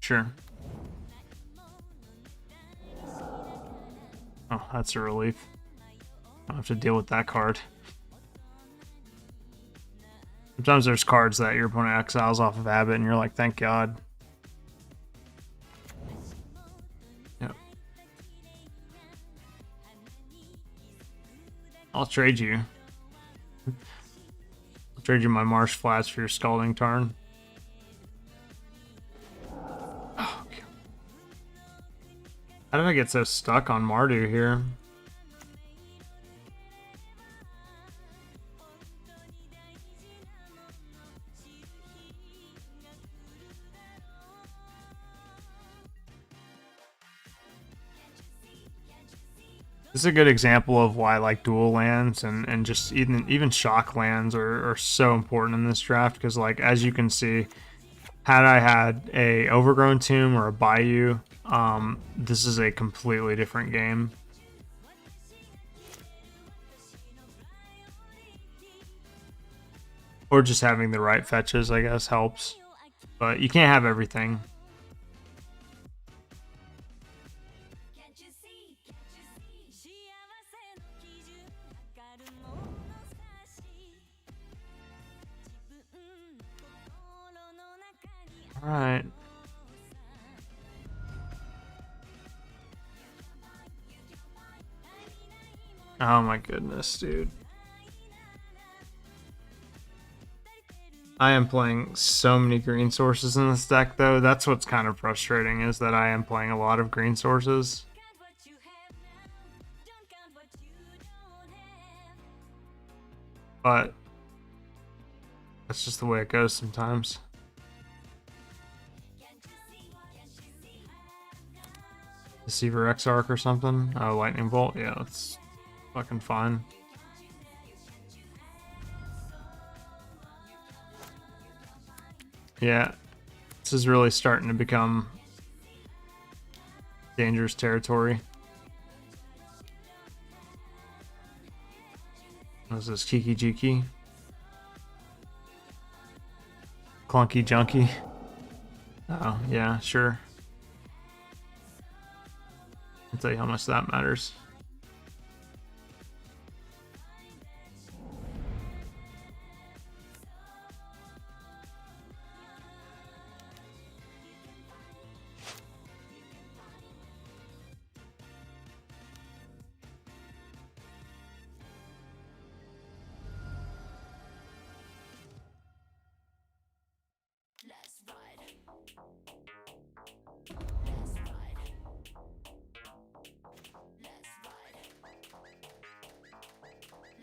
Sure. Oh, that's a relief. I don't have to deal with that card. Sometimes there's cards that your opponent exiles off of habit and you're like, thank God. Yep. I'll trade you. I'll trade you my Marsh Flats for your Scalding Tarn. Oh, God. How did I get so stuck on Mardu here? This is a good example of why like dual lands and just even shock lands are so important in this draft, because like as you can see, had I had a Overgrown Tomb or a Bayou, this is a completely different game. Or just having the right fetches, I guess, helps. But you can't have everything. All right. Oh my goodness, dude. I am playing so many green sources in this deck, though. That's what's kind of frustrating, is that I am playing a lot of green sources. But that's just the way it goes sometimes. Deceiver Exarch or something? Oh, Lightning Bolt? Yeah, that's fucking fine. Yeah, this is really starting to become dangerous territory. What is this, Kiki Jiki? Clunky Junky? Oh, yeah, sure. I'll tell you how much that matters.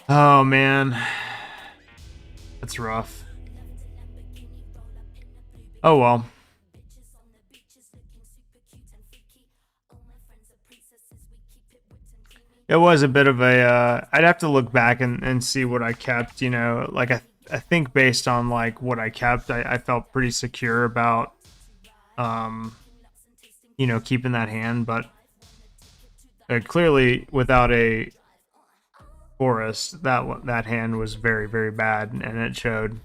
Oh man, that's rough. Oh well. It was a bit of a I'd have to look back and see what I kept, you know. Like think based on like what I kept, I felt pretty secure about you know, keeping that hand, but clearly without a forest, that hand was very, very bad, and it showed.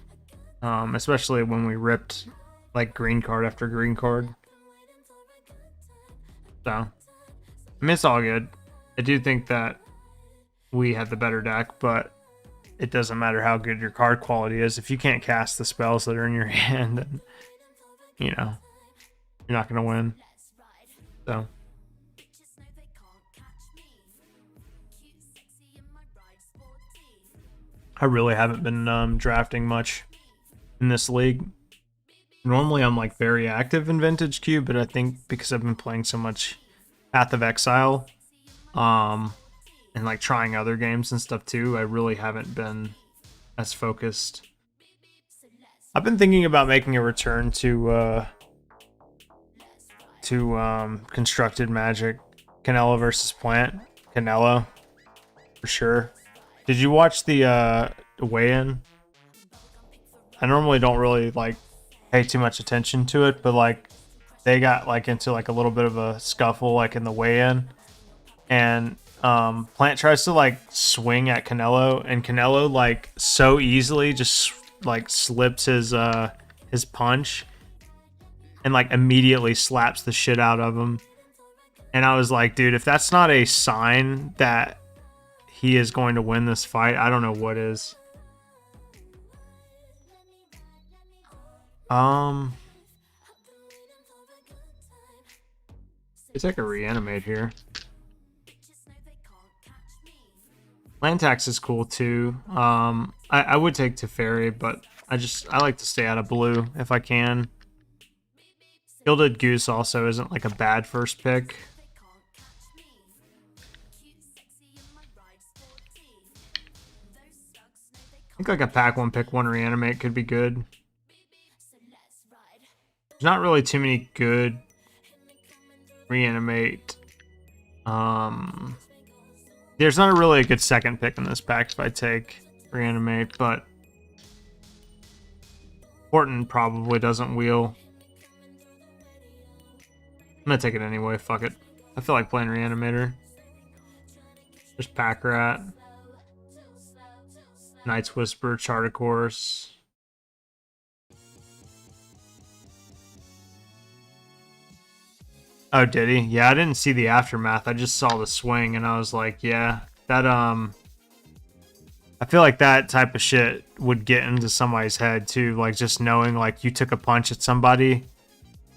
Especially when we ripped like green card after green card. So, I mean, it's all good. I do think that we had the better deck, but it doesn't matter how good your card quality is. If you can't cast the spells that are in your hand, then, you know, you're not going to win. So, I really haven't been drafting much in this league. Normally, I'm like very active in Vintage Cube, but I think because I've been playing so much Path of Exile, and like trying other games and stuff too, I really haven't been as focused. I've been thinking about making a return to Constructed Magic, Canelo versus Plant. Canelo, for sure. Did you watch the weigh-in? I normally don't really like pay too much attention to it, but like they got like into like a little bit of a scuffle like in the weigh-in, and Plant tries to like swing at Canelo, and Canelo like so easily just like slips his punch and like immediately slaps the shit out of him. And I was like, dude, if that's not a sign that he is going to win this fight, I don't know what is. It's like a reanimate here. Lantax is cool too. I would take Teferi, but I like to stay out of blue if I can. Gilded Goose also isn't like a bad first pick. I think like a pack one, pick one, reanimate could be good. There's not really too many good reanimate. There's not really a good second pick in this pack if I take reanimate, but Horton probably doesn't wheel. I'm gonna take it anyway, fuck it. I feel like playing reanimator. There's Pack Rat, Knight's Whisper, Chart a Course. Oh, did he? Yeah, I didn't see the aftermath. I just saw the swing, and I was like, yeah, that, I feel like that type of shit would get into somebody's head, too. Like, just knowing, like, you took a punch at somebody.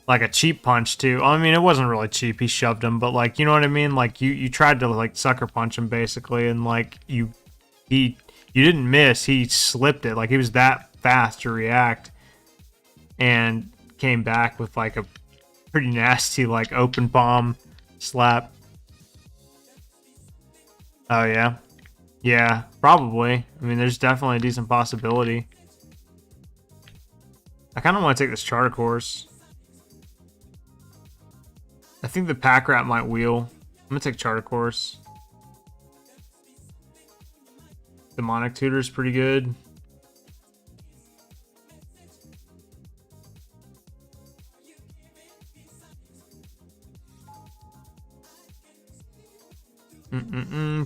Like, a cheap punch, too. I mean, it wasn't really cheap. He shoved him, but, like, you know what I mean? Like, you tried to, like, sucker punch him, basically, and, like, you didn't miss. He slipped it. Like, he was that fast to react, and came back with, like, a pretty nasty, like, open palm slap. Oh, yeah? Yeah, probably. I mean, there's definitely a decent possibility. I kind of want to take this Charter Course. I think the Pack Rat might wheel. I'm going to take Charter Course. Demonic Tutor's pretty good.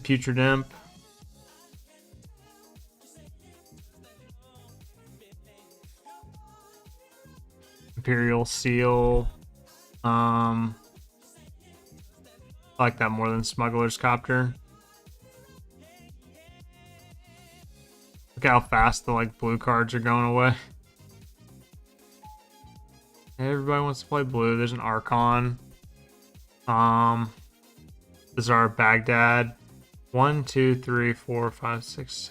Putrid Imp. Imperial Seal. I like that more than Smuggler's Copter. Look how fast the like blue cards are going away. Everybody wants to play blue. There's an Archon. Bizarre Baghdad. 1, 2, 3, 4, 5, 6.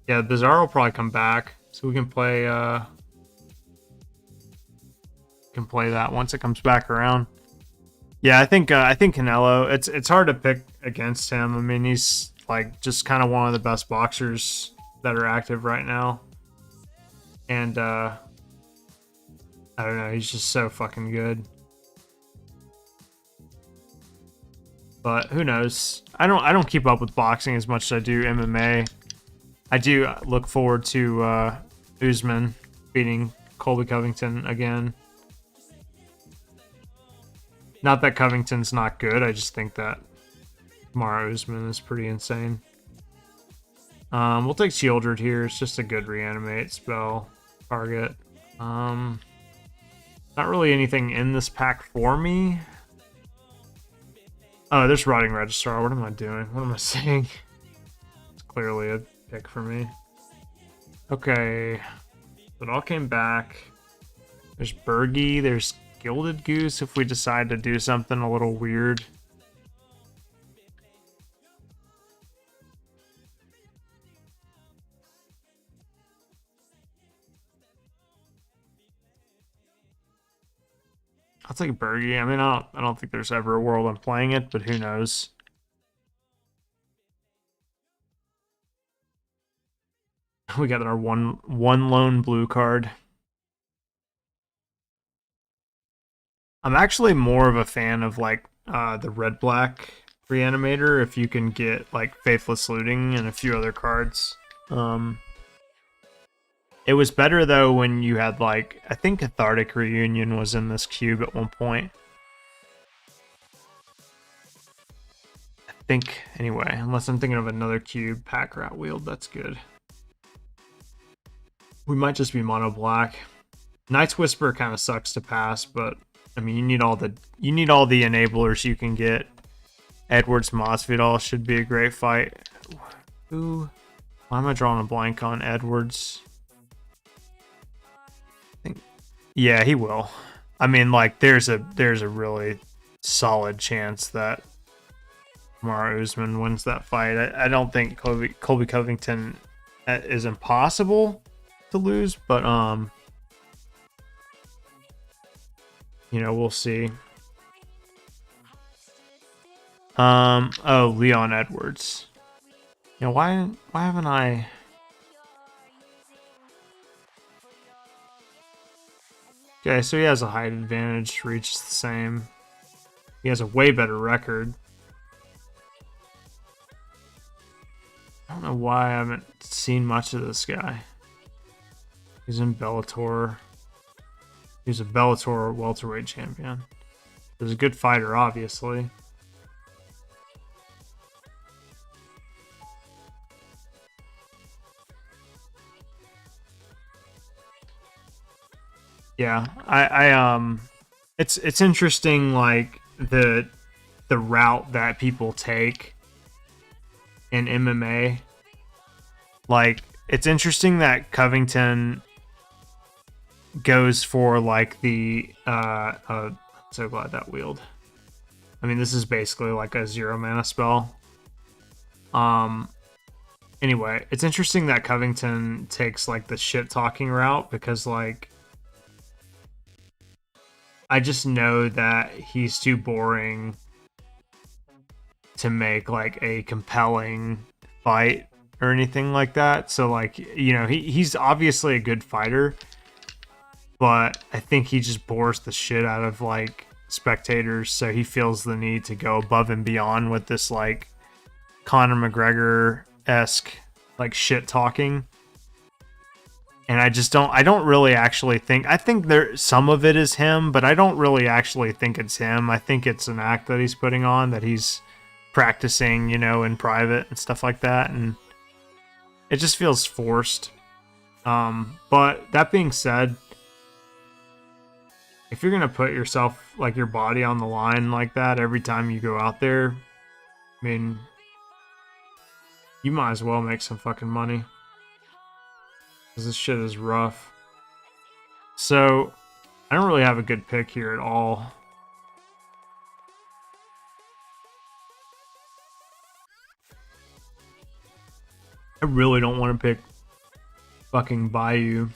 Yeah, Bizarre will probably come back, so we can play that once it comes back around. Yeah, I think Canelo. It's hard to pick against him. I mean, he's like just kind of one of the best boxers that are active right now, and I don't know. He's just so fucking good. But who knows? I don't keep up with boxing as much as I do MMA. I do look forward to Usman beating Colby Covington again. Not that Covington's not good, I just think that Kamaru Usman is pretty insane. We'll take Shieldred here. It's just a good reanimate spell target. Not really anything in this pack for me. Oh, there's Rotting Registrar. What am I doing? What am I saying? It's clearly a pick for me. Okay. It all came back. There's Bergie. There's Gilded Goose if we decide to do something a little weird. I'll take Bergie. I mean, I don't think there's ever a world I'm playing it, but who knows? We got our one lone blue card. I'm actually more of a fan of like the red black reanimator if you can get like Faithless Looting and a few other cards. It was better though when you had like, I think Cathartic Reunion was in this cube at one point. I think, anyway, unless I'm thinking of another cube, Pack Rat Wield, that's good. We might just be mono black. Knight's Whisper kind of sucks to pass, but I mean you need all the enablers you can get. Edwards Masvidal should be a great fight. Who? Why am I drawing a blank on Edwards? Yeah, he will. I mean, like, there's a really solid chance that Kamaru Usman wins that fight. I don't think Colby Covington is impossible to lose, but you know, we'll see. Oh, Leon Edwards. You know, why haven't I? Okay, so he has a height advantage, reach is the same. He has a way better record. I don't know why I haven't seen much of this guy. He's in Bellator. He's a Bellator welterweight champion. He's a good fighter, obviously. Yeah, it's interesting, like the route that people take in MMA. Like, it's interesting that Covington goes for like the so glad that wheeled. I mean, this is basically like a 0 mana spell. Anyway, it's interesting that Covington takes like the shit talking route because like I just know that he's too boring to make like a compelling fight or anything like that. So like, you know, he's obviously a good fighter, but I think he just bores the shit out of like spectators, so he feels the need to go above and beyond with this like Conor McGregor-esque like shit talking. And I don't really actually think, I think some of it is him, but I don't really actually think it's him. I think it's an act that he's putting on, that he's practicing, you know, in private and stuff like that. And it just feels forced. But that being said, if you're going to put yourself, like your body on the line like that every time you go out there, I mean, you might as well make some fucking money. This shit is rough. So, I don't really have a good pick here at all. I really don't want to pick fucking Bayou.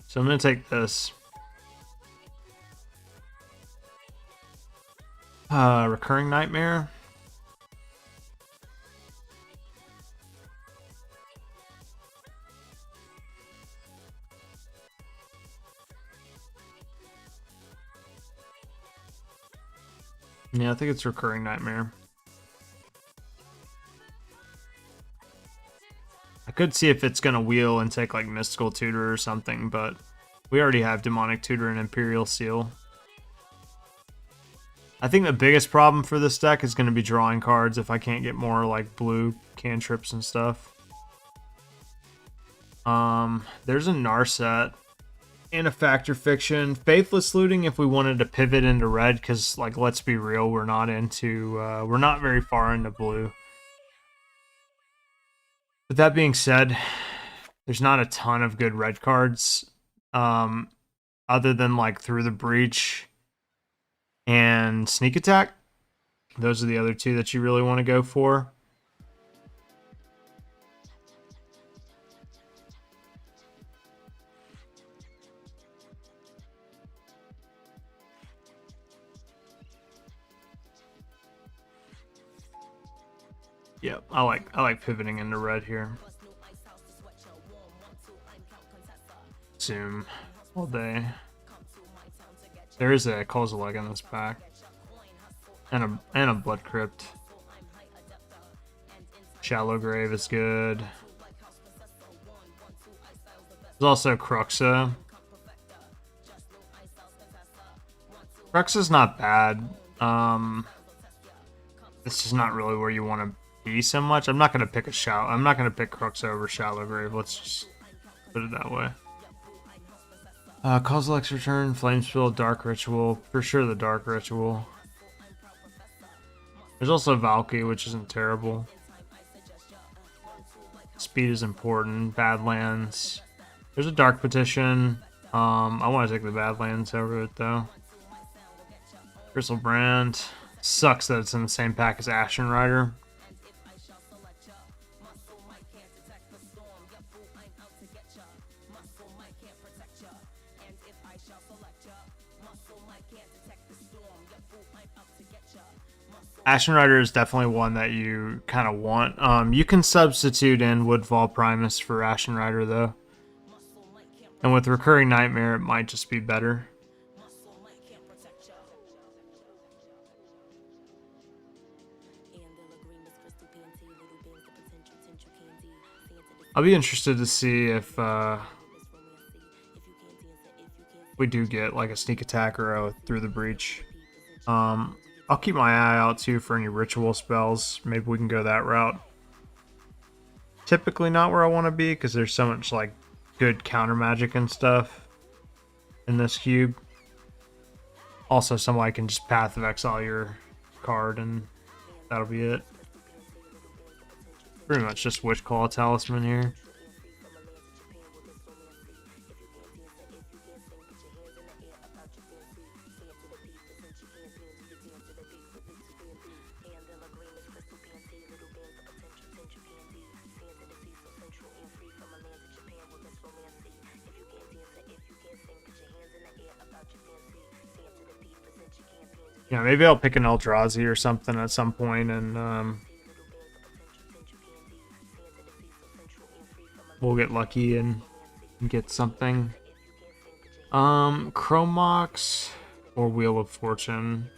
So I'm going to take this. Recurring Nightmare. Yeah, I think it's Recurring Nightmare. I could see if it's gonna wheel and take like Mystical Tutor or something, but we already have Demonic Tutor and Imperial Seal. I think the biggest problem for this deck is going to be drawing cards if I can't get more like blue cantrips and stuff. There's a Narset and a Factor Fiction. Faithless Looting if we wanted to pivot into red, because like let's be real, we're not very far into blue. With that being said, there's not a ton of good red cards, other than like Through the Breach and Sneak Attack. Those are the other two that you really want to go for. Yep, I like pivoting into red here. Zoom all day. There is a Kozilek in this pack. And a Blood Crypt. Shallow Grave is good. There's also Cruxa. Cruxa's not bad. This is not really where you want to be so much. I'm not gonna pick Cruxa over Shallow Grave. Let's just put it that way. Kozilek's Return, Flamespill, Dark Ritual. For sure the Dark Ritual. There's also Valky, which isn't terrible. Speed is important. Badlands. There's a Dark Petition. I want to take the Badlands over it, though. Crystal Brand. Sucks that it's in the same pack as Ashen Rider. Ashen Rider is definitely one that you kind of want. You can substitute in Woodfall Primus for Ashen Rider, though. And with Recurring Nightmare, it might just be better. I'll be interested to see if we do get like a Sneak Attack or a Through the Breach. I'll keep my eye out too for any ritual spells. Maybe we can go that route. Typically not where I want to be because there's so much like good counter magic and stuff in this cube. Also, somebody can just Path of Exile your card and that'll be it. Pretty much just Witchclaw Talisman here. Yeah, maybe I'll pick an Eldrazi or something at some point, and we'll get lucky and get something. Chromox or Wheel of Fortune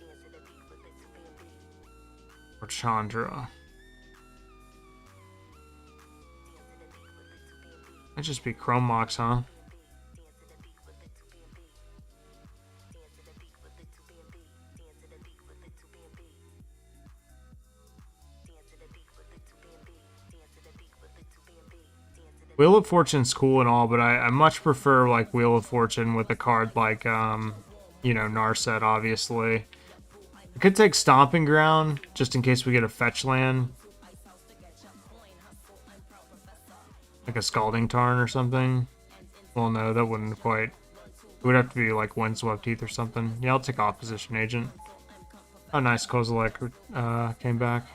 or Chandra. Might just be Chromox, huh? Wheel of Fortune's cool and all, but I much prefer like Wheel of Fortune with a card like you know, Narset, obviously. I could take Stomping Ground just in case we get a fetch land. Like a Scalding Tarn or something. Well, no, that wouldn't quite. It would have to be like Windswept Heath or something. Yeah, I'll take Opposition Agent. Oh, nice. Kozilek came back.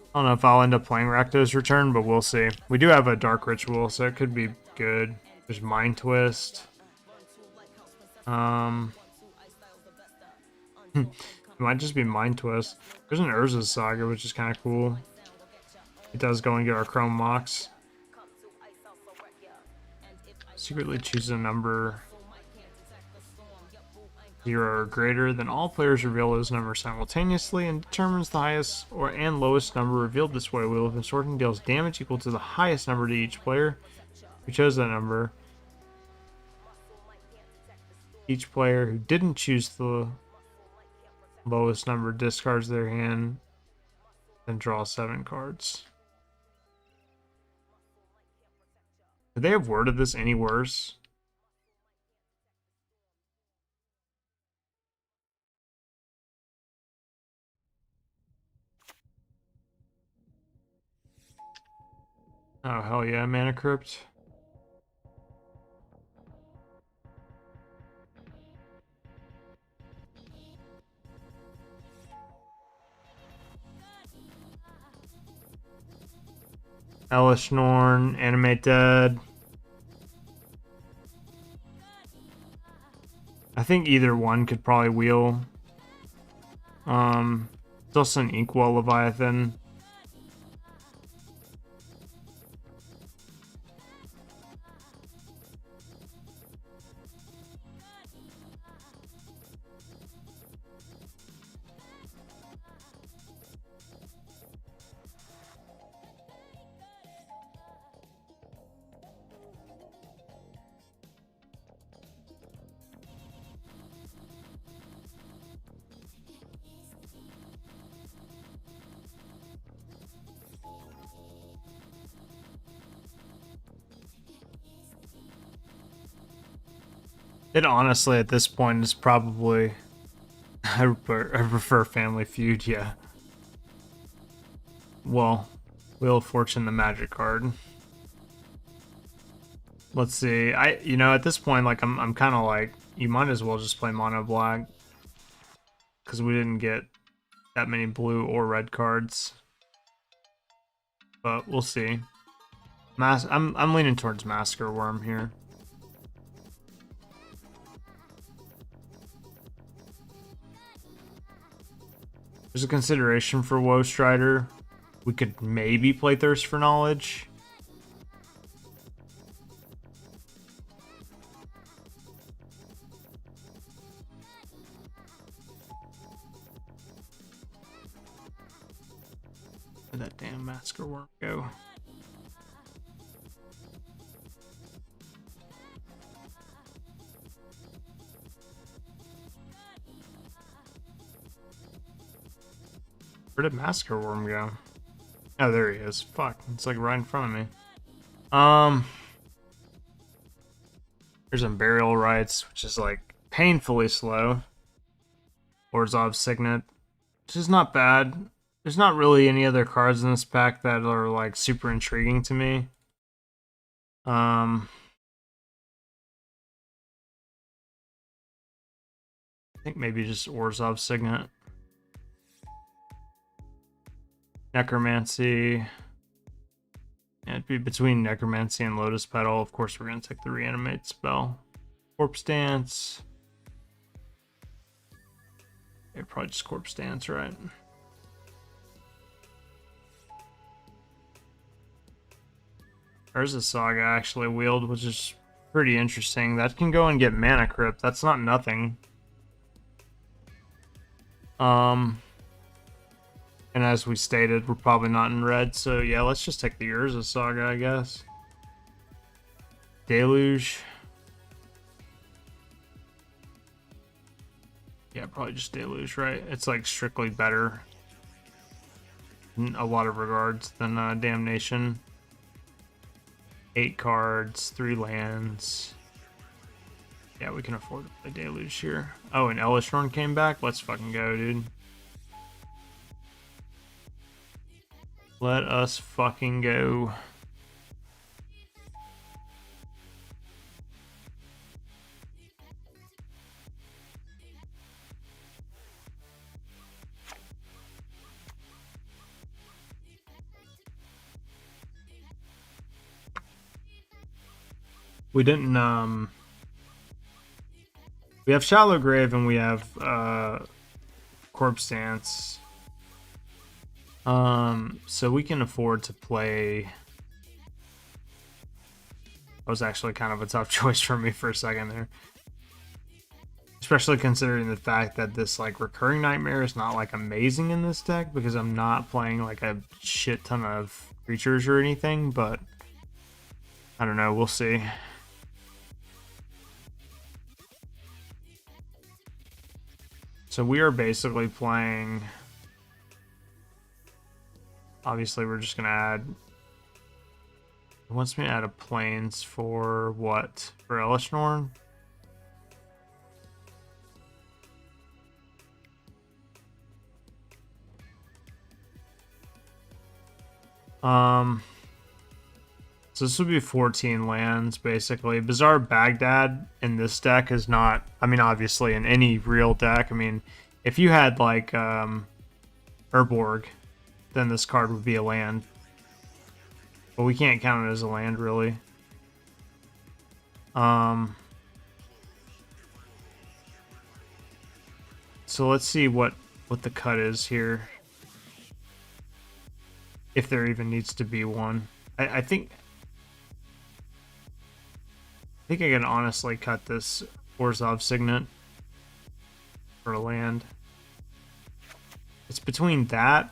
I don't know if I'll end up playing Rakdos Return, but we'll see. We do have a Dark Ritual, so it could be good. There's Mind Twist. It might just be Mind Twist. There's an Urza's Saga, which is kind of cool. It does go and get our Chrome Mox. Secretly choose a number 0 or greater, then all players reveal those numbers simultaneously and determines the highest and lowest number revealed this way. Wheel of Misfortune deals damage equal to the highest number to each player who chose that number. Each player who didn't choose the lowest number discards their hand and draw 7 cards. Could they have worded this any worse? Oh, hell yeah, Mana Crypt. Elish Norn, Animate Dead. I think either one could probably wheel. It's also an Inkwell Leviathan. It honestly, at this point, is probably... I prefer Family Feud, yeah. Well, Wheel of Fortune, the magic card. Let's see. At this point, like, I'm kind of like, you might as well just play mono black, because we didn't get that many blue or red cards. But we'll see. I'm leaning towards Masker Worm here. There's a consideration for Woe Strider. We could maybe play Thirst for Knowledge. Where'd that damn Masker Worm go? Where did Masker Worm go? Oh, there he is. Fuck, it's like right in front of me. There's some Burial Rites, which is like painfully slow. Orzhov's Signet, which is not bad. There's not really any other cards in this pack that are like super intriguing to me. I think maybe just Orzhov's Signet. Necromancy. Yeah, it'd be between Necromancy and Lotus Petal. Of course, we're going to take the Reanimate spell. Corpse Dance. Yeah, probably just Corpse Dance, right? There's a Saga actually wheeled, which is pretty interesting. That can go and get Mana Crypt. That's not nothing. And as we stated, we're probably not in red, so yeah, let's just take the Urza Saga, I guess. Deluge. Yeah, probably just Deluge, right? It's like strictly better in a lot of regards than Damnation. 8 cards, 3 lands. Yeah, we can afford to play Deluge here. Oh, and Elish Norn came back? Let's fucking go, dude. Let us fucking go. We didn't, we have Shallow Grave and we have, Corpse Dance. So we can afford to play That was actually kind of a tough choice for me for a second there. Especially considering the fact that this like recurring nightmare is not like amazing in this deck because I'm not playing like a shit ton of creatures or anything, but I don't know, we'll see. So we are basically playing, obviously we're just gonna add, it wants me to add a plains for what? For Elishnorn? So this would be 14 lands, basically. Bizarre Baghdad in this deck is not, I mean, obviously in any real deck, I mean, if you had like Urborg, then this card would be a land. But we can't count it as a land, really. So let's see what the cut is here. If there even needs to be one. I think I can honestly cut this Orzhov Signet for a land. It's between that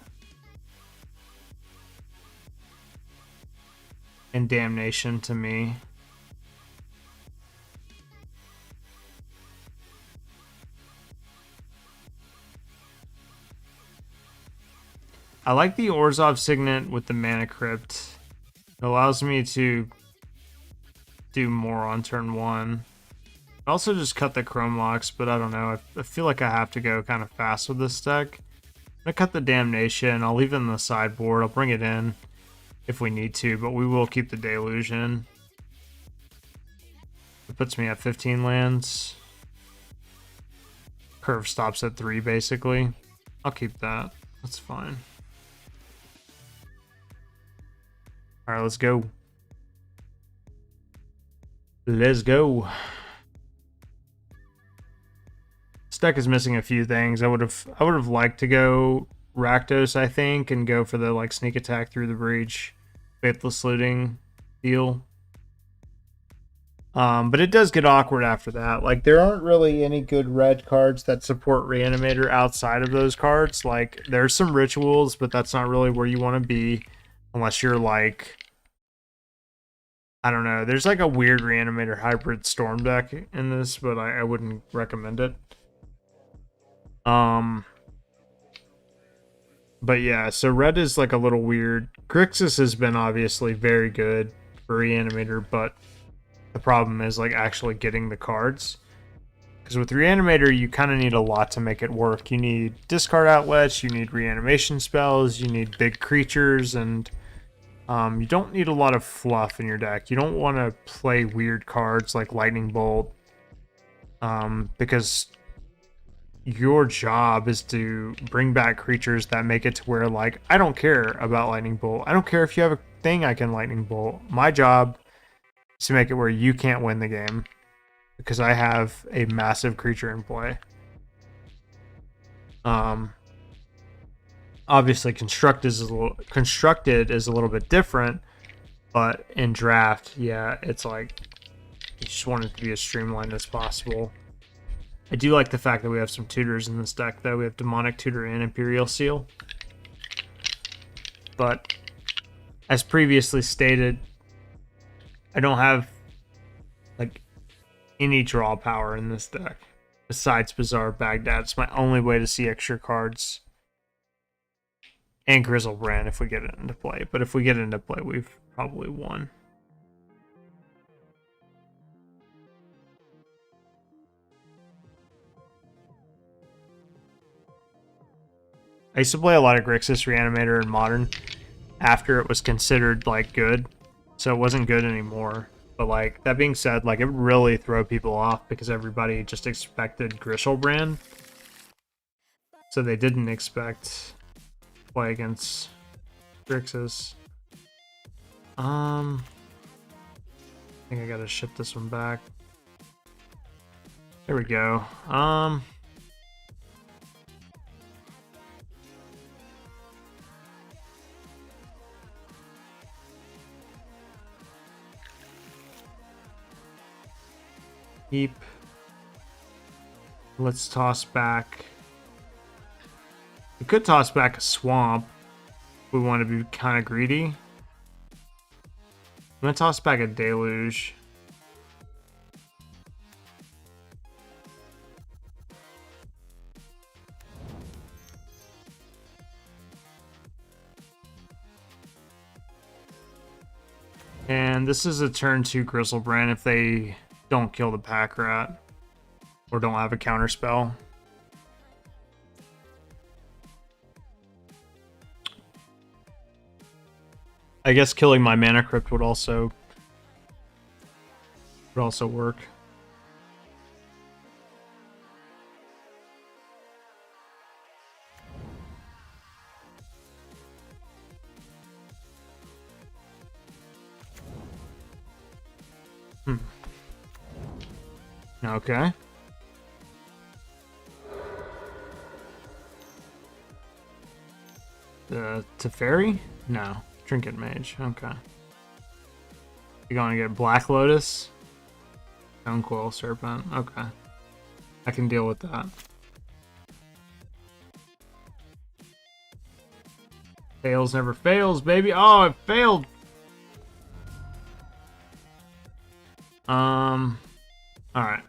and Damnation to me. I like the Orzhov Signet with the Mana Crypt. It allows me to do more on turn 1. I also just cut the Chrome Locks, but I don't know. I feel like I have to go kind of fast with this deck. I'm going to cut the Damnation. I'll leave it in the sideboard. I'll bring it in if we need to, but we will keep the Deluge in. It puts me at 15 lands. Curve stops at 3, basically. I'll keep that. That's fine. Alright, let's go. Let's go. This deck is missing a few things. I would have liked to go Rakdos, I think, and go for the like sneak attack through the breach, faithless looting deal. But it does get awkward after that. Like there aren't really any good red cards that support Reanimator outside of those cards. Like there's some rituals, but that's not really where you want to be unless you're like, I don't know. There's like a weird Reanimator hybrid Storm deck in this, but I wouldn't recommend it. But yeah, so red is like a little weird. Grixis has been obviously very good for Reanimator, but the problem is like actually getting the cards. Because with Reanimator, you kind of need a lot to make it work. You need discard outlets, you need reanimation spells, you need big creatures, and you don't need a lot of fluff in your deck. You don't want to play weird cards like Lightning Bolt, because your job is to bring back creatures that make it to where, like, I don't care about Lightning Bolt. I don't care if you have a thing I can Lightning Bolt. My job is to make it where you can't win the game because I have a massive creature in play. Obviously, constructed is a little bit different, but in draft, yeah, it's like you just want it to be as streamlined as possible. I do like the fact that we have some tutors in this deck, though. We have Demonic Tutor and Imperial Seal. But, as previously stated, I don't have, like, any draw power in this deck. Besides Bizarre Baghdad. It's my only way to see extra cards. And Grizzlebrand if we get it into play. But if we get it into play, we've probably won. I used to play a lot of Grixis Reanimator in Modern after it was considered, like, good. So it wasn't good anymore. But, like, that being said, like, it would really throw people off because everybody just expected Grizzlebrand. So they didn't expect play against Grixis. I think I gotta ship this one back. There we go. Keep. Let's toss back. We could toss back a swamp. If we want to be kind of greedy. I'm gonna toss back a deluge. And this is a turn 2 Grizzlebrand if they don't kill the pack rat or don't have a counter spell. I guess killing my mana crypt would also work. Okay. Teferi? No. Trinket Mage. Okay. You're gonna get Black Lotus? Stonecoil Serpent. Okay. I can deal with that. Fails never fails, baby. Oh, it failed! Alright.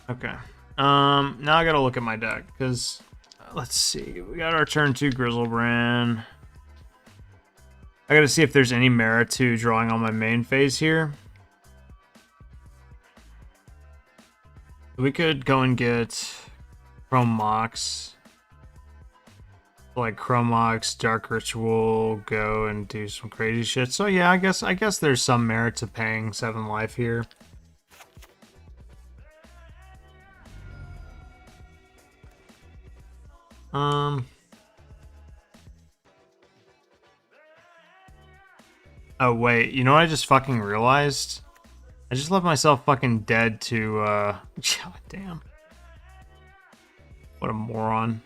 Okay. Now I gotta look at my deck, because, let's see. We got our turn 2 Grizzlebrand. I gotta see if there's any merit to drawing on my main phase here. We could go and get Chrome Mox. Like Chrome Mox, Dark Ritual, go and do some crazy shit. So yeah, I guess there's some merit to paying 7 life here. Oh wait, you know what I just fucking realized? I just left myself fucking dead to, God damn. What a moron.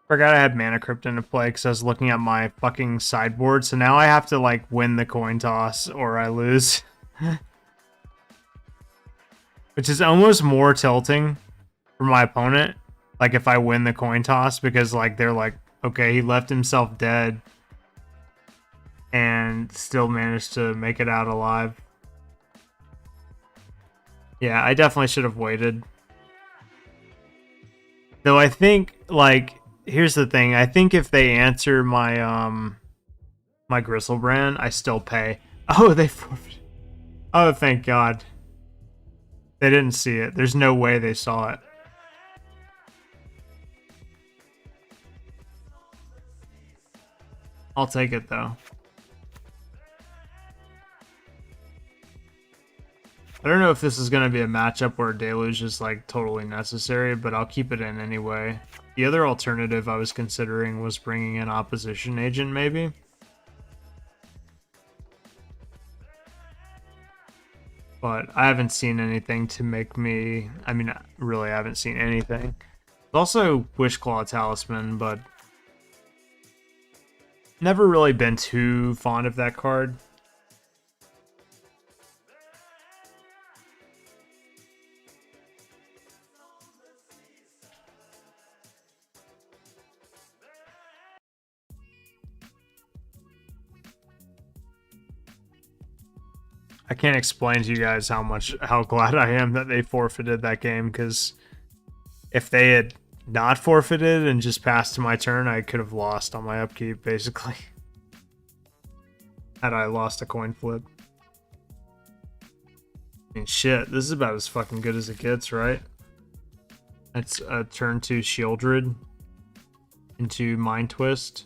Forgot I had Mana Crypt into play because I was looking at my fucking sideboard, so now I have to, like, win the coin toss or I lose. Which is almost more tilting for my opponent. Like, if I win the coin toss, because, like, they're like, okay, he left himself dead and still managed to make it out alive. Yeah, I definitely should have waited. Though I think, like, here's the thing. I think if they answer my, my Grizzlebrand, I still pay. Oh, they forfeited. Oh, thank God. They didn't see it. There's no way they saw it. I'll take it, though. I don't know if this is going to be a matchup where Deluge is, like, totally necessary, but I'll keep it in anyway. The other alternative I was considering was bringing in Opposition Agent, maybe. But I haven't seen anything to make me... I mean, really, I haven't seen anything. Also, Wishclaw Talisman, but... never really been too fond of that card. I can't explain to you guys how glad I am that they forfeited that game, because if they had not forfeited and just passed to my turn, I could have lost on my upkeep, basically. Had I lost a coin flip. I mean, shit, this is about as fucking good as it gets, right? That's a turn 2 Shieldred into Mind Twist.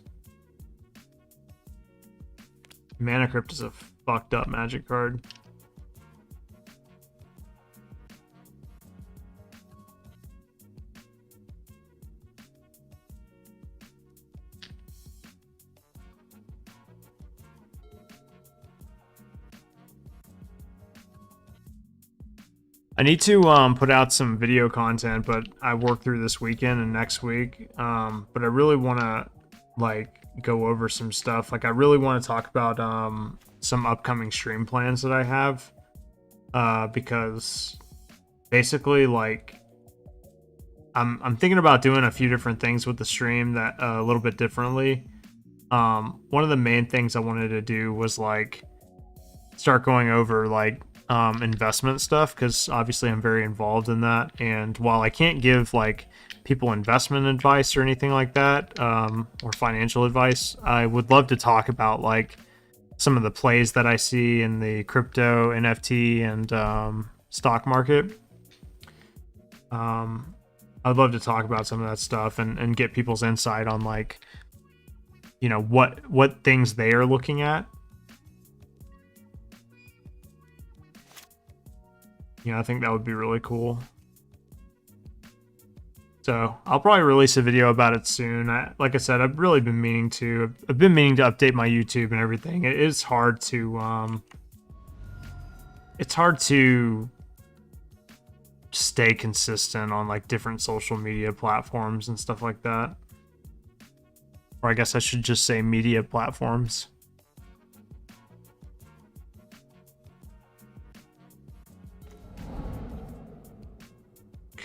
Mana Crypt is a fucked up Magic card. I need to put out some video content, but I work through this weekend and next week. But I really want to like go over some stuff. Like I really want to talk about some upcoming stream plans that I have, because basically like I'm thinking about doing a few different things with the stream that a little bit differently. One of the main things I wanted to do was like start going over like investment stuff, because obviously I'm very involved in that, and while I can't give like people investment advice or anything like that, or financial advice, I would love to talk about like some of the plays that I see in the crypto, NFT, and stock market. I'd love to talk about some of that stuff and get people's insight on like, you know, what things they are looking at. I think that would be really cool. So I'll probably release a video about it soon. Like I said, I've really been meaning to. I've been meaning to update my YouTube and everything. It is hard to. It's hard to stay consistent on like different social media platforms and stuff like that. Or I guess I should just say media platforms.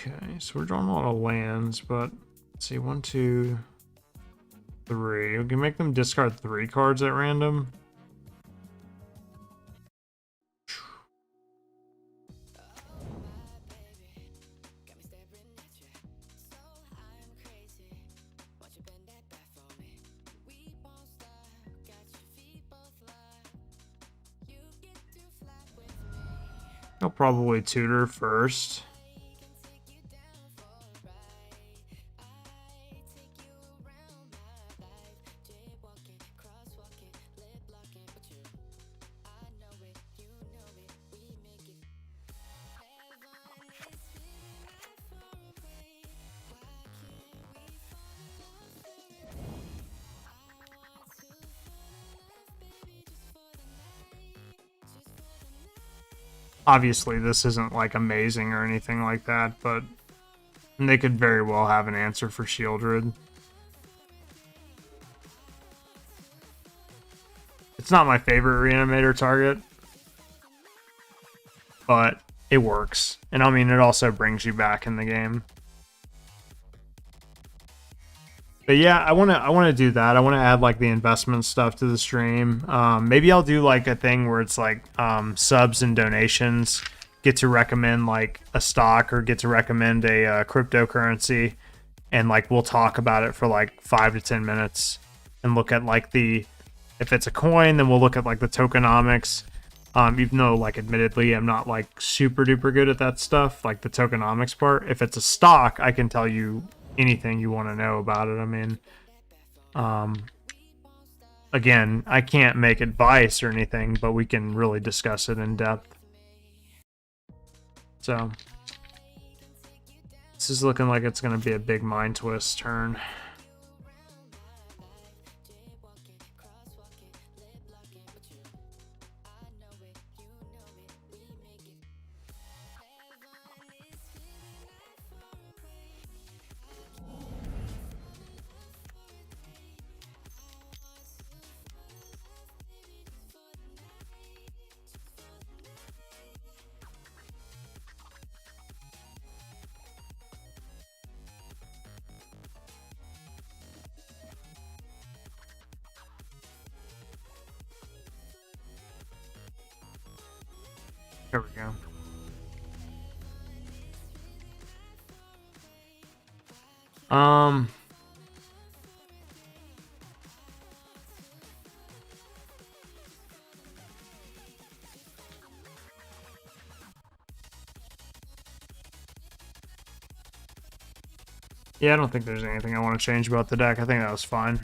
Okay, so we're drawing a lot of lands, but let's see, 1, 2, 3. We can make them discard 3 cards at random. I'll probably tutor first. Obviously, this isn't like amazing or anything like that, but they could very well have an answer for Shieldred. It's not my favorite reanimator target, but it works. And I mean, it also brings you back in the game. But yeah, I want to do that. I want to add like the investment stuff to the stream. Maybe I'll do like a thing where it's like subs and donations get to recommend like a stock or get to recommend a cryptocurrency, and like we'll talk about it for like 5 to 10 minutes and look at like if it's a coin, then we'll look at like the tokenomics. Even though like admittedly I'm not like super duper good at that stuff, like the tokenomics part. If it's a stock, I can tell you anything you want to know about it. I mean, again, I can't make advice or anything, but we can really discuss it in depth. So this is looking like it's going to be a big mind twist turn. There we go. Yeah, I don't think there's anything I want to change about the deck. I think that was fine.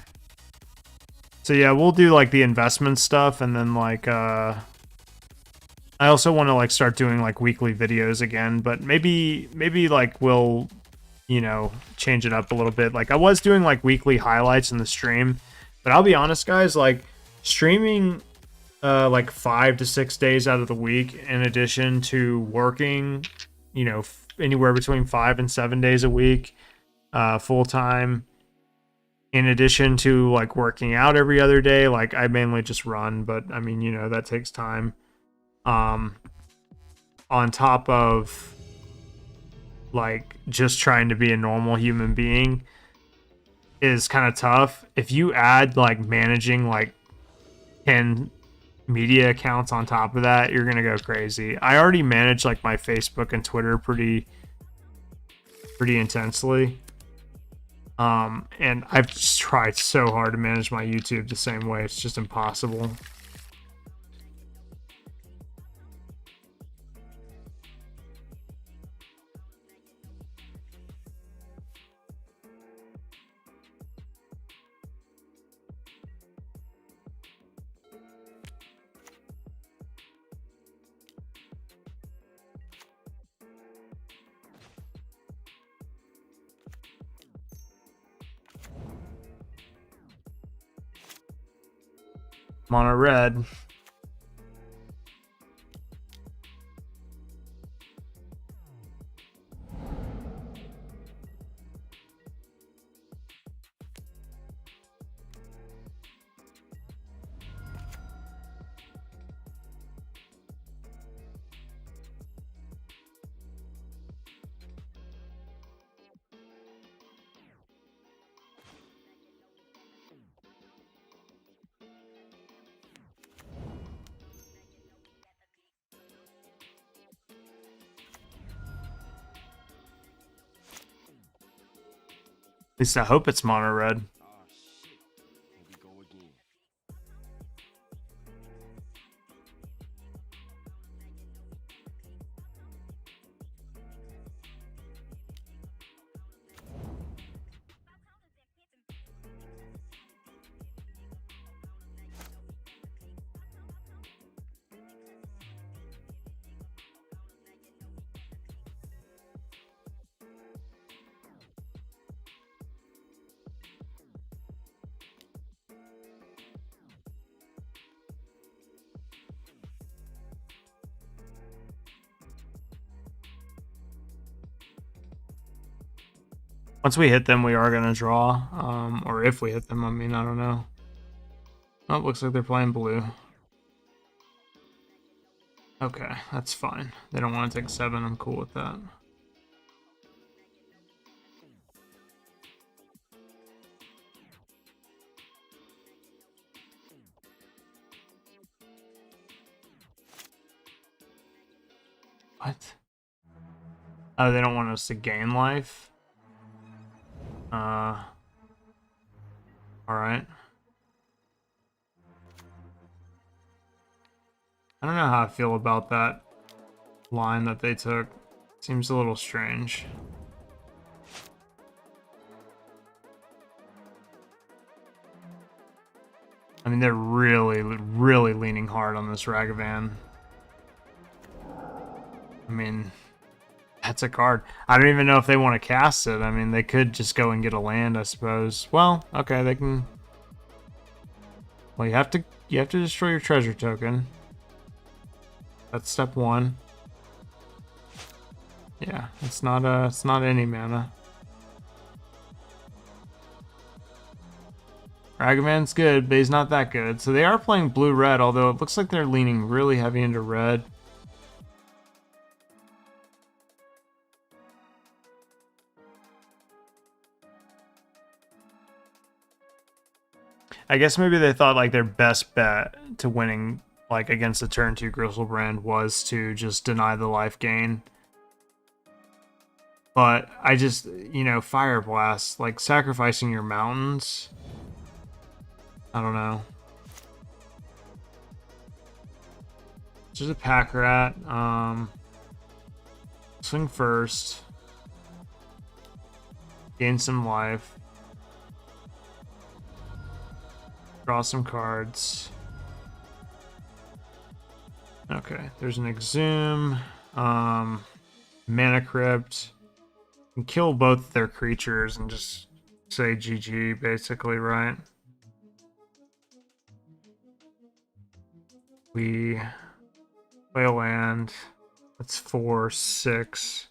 So yeah, we'll do like the investment stuff, and then like I also want to like start doing like weekly videos again, but maybe like we'll, you know, change it up a little bit. Like I was doing like weekly highlights in the stream, but I'll be honest guys, like streaming like 5 to 6 days out of the week in addition to working you know, anywhere between 5 and 7 days a week, full time. In addition to like working out every other day, like I mainly just run, but I mean, you know, that takes time. On top of like just trying to be a normal human being is kind of tough. If you add like managing like 10 media accounts on top of that, you're gonna go crazy. I already manage like my Facebook and Twitter pretty intensely. And I've just tried so hard to manage my YouTube the same way. It's just impossible. Mono red. At least I hope it's mono red. Ah, shit. Here we go again. Once we hit them, we are gonna draw. Or if we hit them, I mean, I don't know. Oh, it looks like they're playing blue. Okay, that's fine. They don't want to take 7. I'm cool with that. What? Oh, they don't want us to gain life? Alright. I don't know how I feel about that line that they took. Seems a little strange. I mean, they're really leaning hard on this Ragavan. I mean, that's a card. I don't even know if they want to cast it. I mean, they could just go and get a land, I suppose. Well, okay, they can. Well, you have to destroy your treasure token. That's step 1. Yeah, it's not any mana. Ragavan's good, but he's not that good. So they are playing blue-red, although it looks like they're leaning really heavy into red. I guess maybe they thought like their best bet to winning like against the turn 2 Griselbrand was to just deny the life gain. But I just, you know, Fire Blast, like sacrificing your mountains. I don't know. Just a pack rat. Swing first. Gain some life. Draw some cards. Okay, there's an Exhume. Mana Crypt. Can kill both their creatures and just say GG, basically, right? We play a land. That's 4, 6.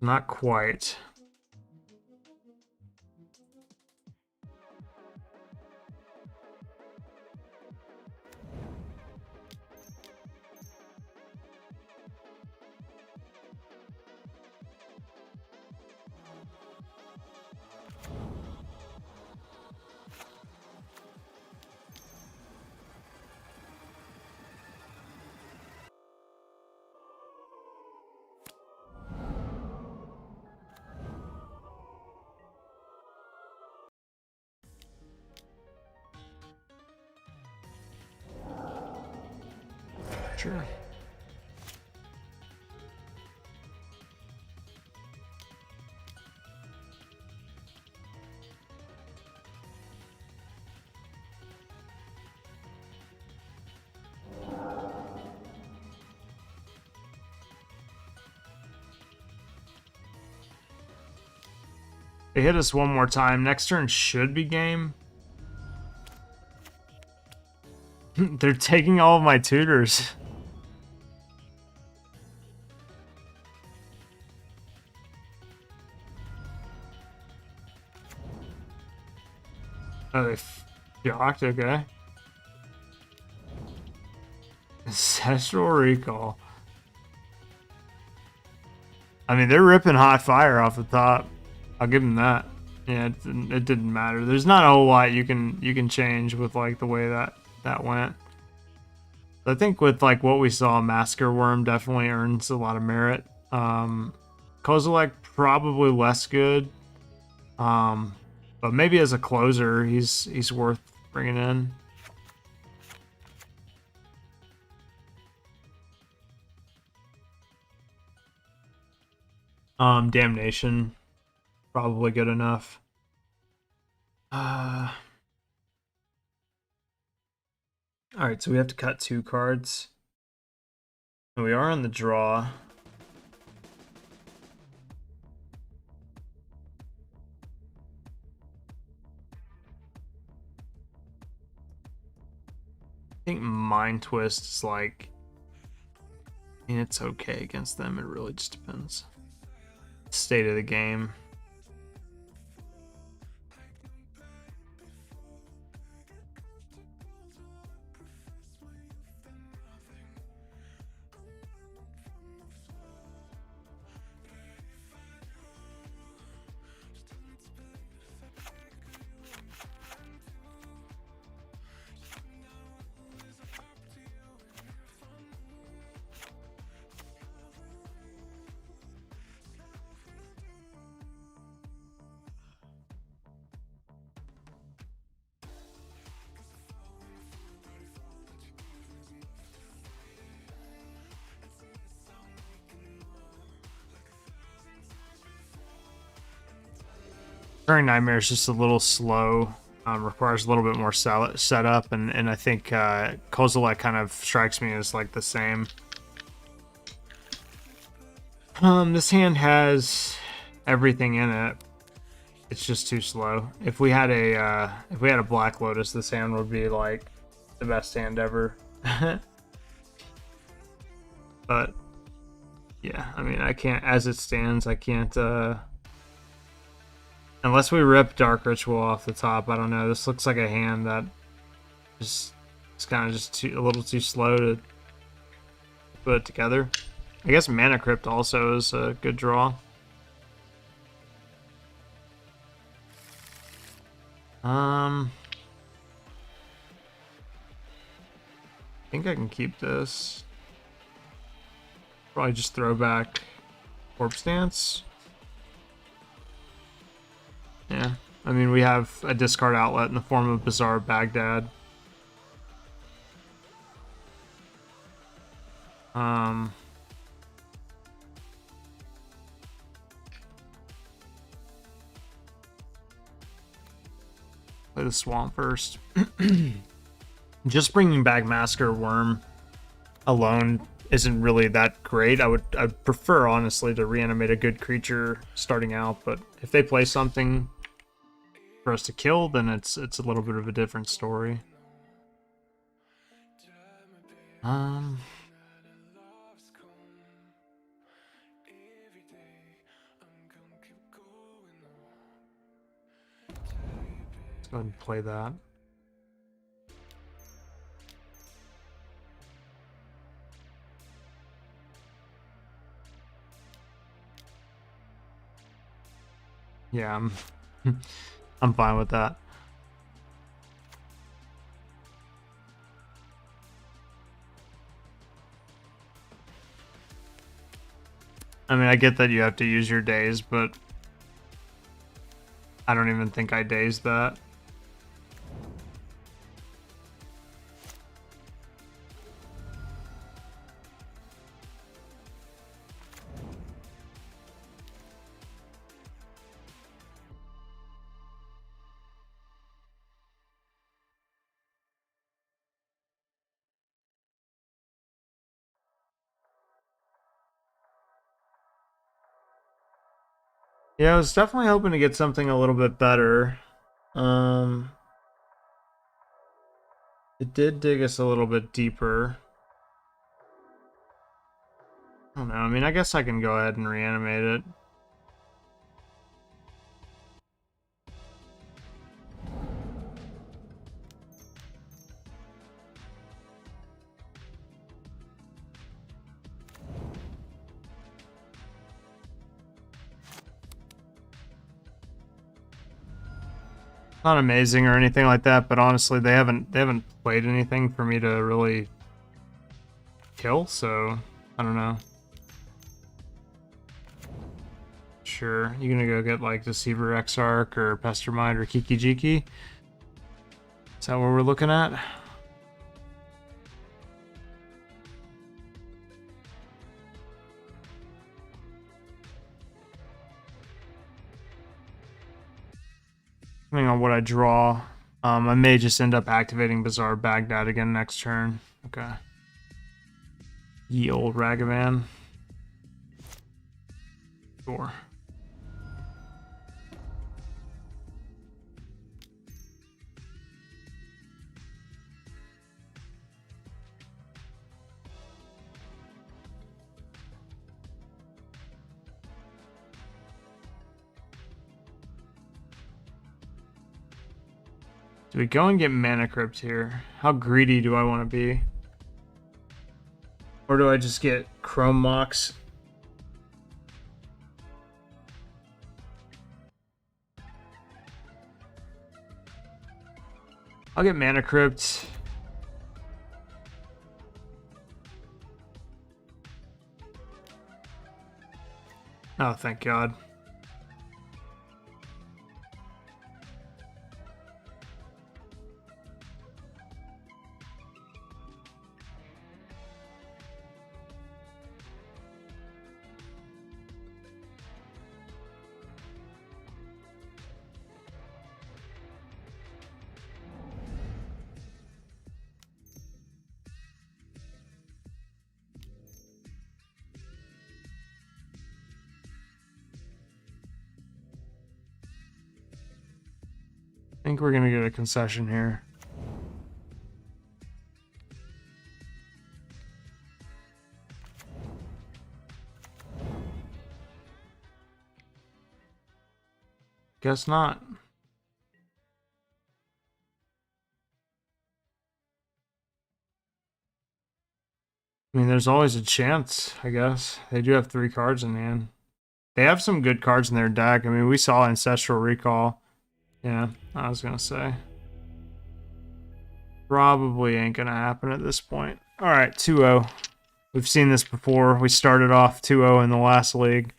Not quite. Sure. They hit us one more time. Next turn should be game. They're taking all of my tutors. Oh, they shocked? Okay. Ancestral Recall. I mean, they're ripping hot fire off the top. I'll give them that. Yeah, it didn't matter. There's not a whole lot you can change with like the way that went. I think with like what we saw, Masker Worm definitely earns a lot of merit. Kozilek probably less good. But maybe as a closer, he's worth bringing in. Damnation, probably good enough. All right, so we have to cut 2 cards. And we are on the draw. I think Mind Twist is like, I mean, it's okay against them. It really just depends. State of the game. During Nightmare is just a little slow. Requires a little bit more setup, and I think Kozilek kind of strikes me as like the same. This hand has everything in it. It's just too slow. If we had a Black Lotus, this hand would be like the best hand ever. But yeah, I mean, I can't, as it stands, I can't. Unless we rip Dark Ritual off the top, I don't know. This looks like a hand that just is kind of just a little too slow to put it together. I guess Mana Crypt also is a good draw. I think I can keep this. Probably just throw back Corpse Dance. Yeah, I mean, we have a discard outlet in the form of Bizarre Baghdad. Play the Swamp first. Just bringing back Masker Worm alone isn't really that great. I'd prefer, honestly, to reanimate a good creature starting out, but if they play something for us to kill, then it's a little bit of a different story. Um, let's go ahead and play that. Yeah, I'm fine with that. I mean, I get that you have to use your days, but I don't even think I dazed that. Yeah, I was definitely hoping to get something a little bit better. Um, it did dig us a little bit deeper. I don't know. I mean, I guess I can go ahead and reanimate it. Not amazing or anything like that, but honestly, they haven't played anything for me to really kill, so I don't know. Sure, you gonna go get like Deceiver Exarch or Pestermind or Kiki Jiki? Is that what we're looking at? Depending on what I draw, I may just end up activating Bizarre Baghdad again next turn. Okay. Ye old Ragavan. Sure. Do we go and get Mana Crypt here? How greedy do I want to be? Or do I just get Chrome Mox? I'll get Mana Crypt. Oh, thank God. I think we're gonna get a concession here. Guess not. I mean, there's always a chance, I guess. They do have 3 cards in hand. They have some good cards in their deck. I mean, we saw Ancestral Recall. Yeah, I was gonna say. Probably ain't gonna happen at this point. Alright, 2-0. We've seen this before. We started off 2-0 in the last league.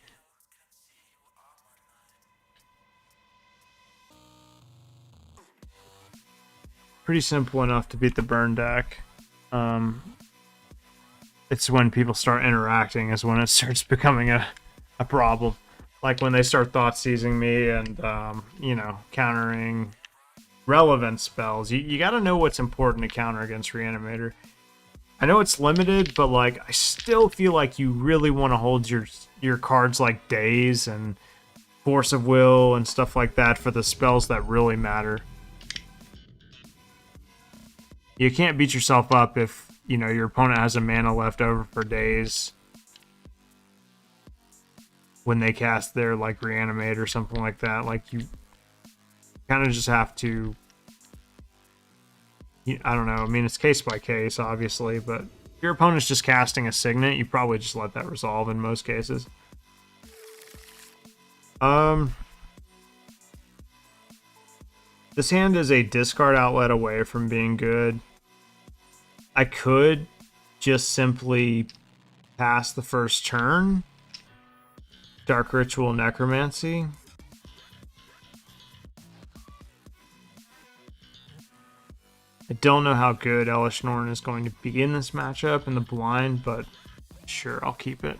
Pretty simple enough to beat the burn deck. It's when people start interacting is when it starts becoming a problem. Like when they start thought seizing me and, you know, countering relevant spells. You got to know what's important to counter against Reanimator. I know it's limited, but like I still feel like you really want to hold your cards like Daze and Force of Will and stuff like that for the spells that really matter. You can't beat yourself up if you know, your opponent has a mana left over for days when they cast their like reanimate or something like that. Like you kind of just have to, I don't know. I mean, it's case by case, obviously, but if your opponent's just casting a signet, you probably just let that resolve in most cases. This hand is a discard outlet away from being good. I could just simply pass the first turn. Dark Ritual Necromancy. I don't know how good Elish Norn is going to be in this matchup in the blind, but sure, I'll keep it.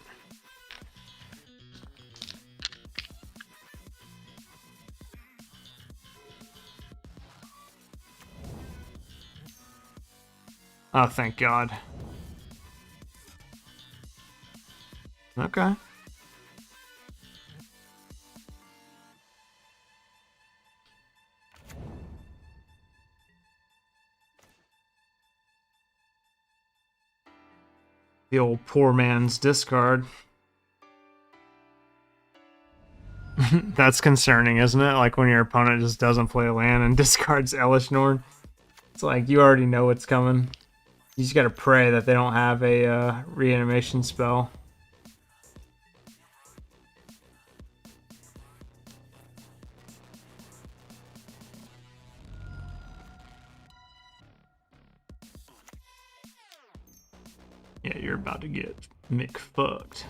Oh, thank God. Okay. The old poor man's discard. That's concerning, isn't it? Like when your opponent just doesn't play a land and discards Elish Norn. It's like you already know what's coming. You just gotta pray that they don't have a reanimation spell. Yeah, you're about to get McFucked.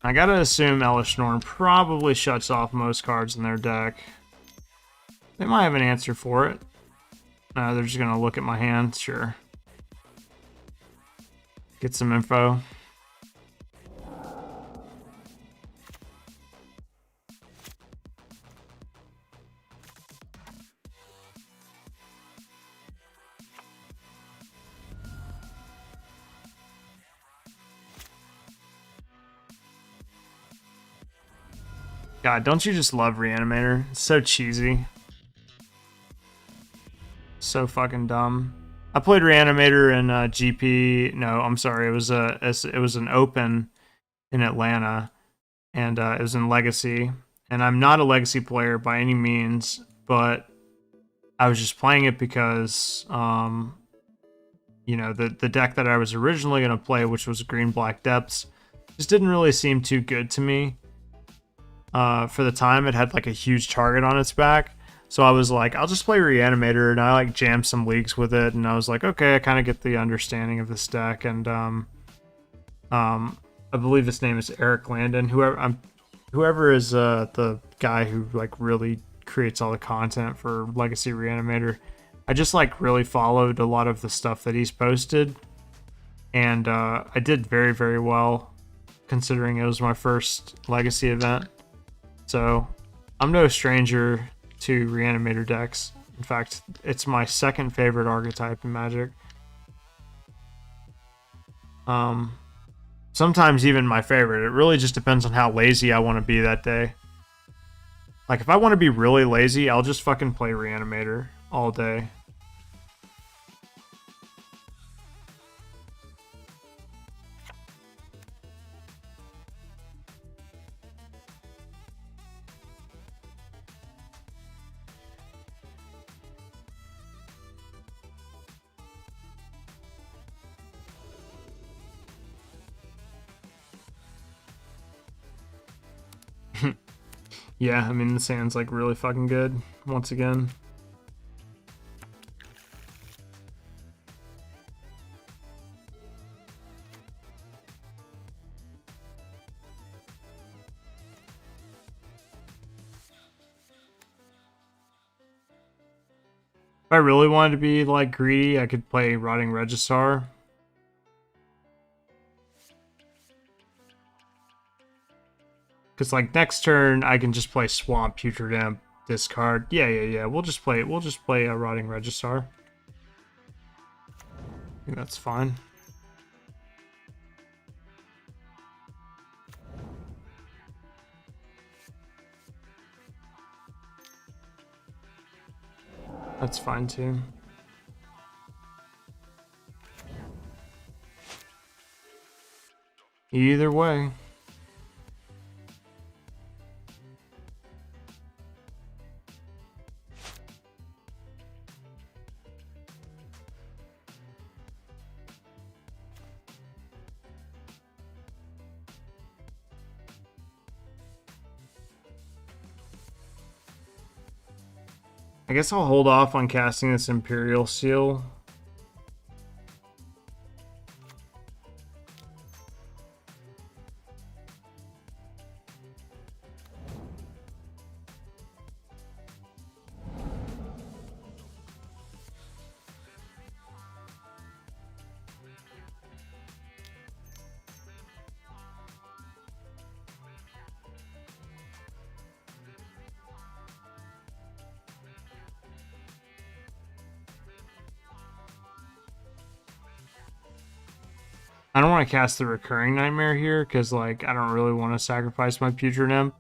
I gotta assume Elish Norn probably shuts off most cards in their deck. They might have an answer for it. No, they're just gonna look at my hand, sure. Get some info. God, don't you just love Reanimator? It's so cheesy. So fucking dumb. I played Reanimator in GP. No, I'm sorry. It was an Open in Atlanta, and it was in Legacy. And I'm not a Legacy player by any means, but I was just playing it because, you know, the deck that I was originally going to play, which was Green Black Depths, just didn't really seem too good to me. For the time, it had like a huge target on its back. So I was like, I'll just play Reanimator, and I like jammed some leagues with it, and I was like, okay, I kind of get the understanding of this deck, and I believe his name is Eric Landon. Whoever is the guy who like really creates all the content for Legacy Reanimator. I just like really followed a lot of the stuff that he's posted, and I did very, very well considering it was my first Legacy event. So I'm no stranger to Reanimator decks. In fact, it's my second favorite archetype in Magic. Sometimes even my favorite. It really just depends on how lazy I want to be that day. Like if I want to be really lazy, I'll just fucking play Reanimator all day. Yeah, I mean, the sand's like really fucking good once again. If I really wanted to be like greedy, I could play Rotting Regisaur. Because like next turn I can just play Swamp, Putrid Imp, discard. Yeah. We'll just play a Rotting Regisaur. I think that's fine. That's fine too. Either way. I guess I'll hold off on casting this Imperial Seal. I don't want to cast the Recurring Nightmare here because, like, I don't really want to sacrifice my Putrid Imp.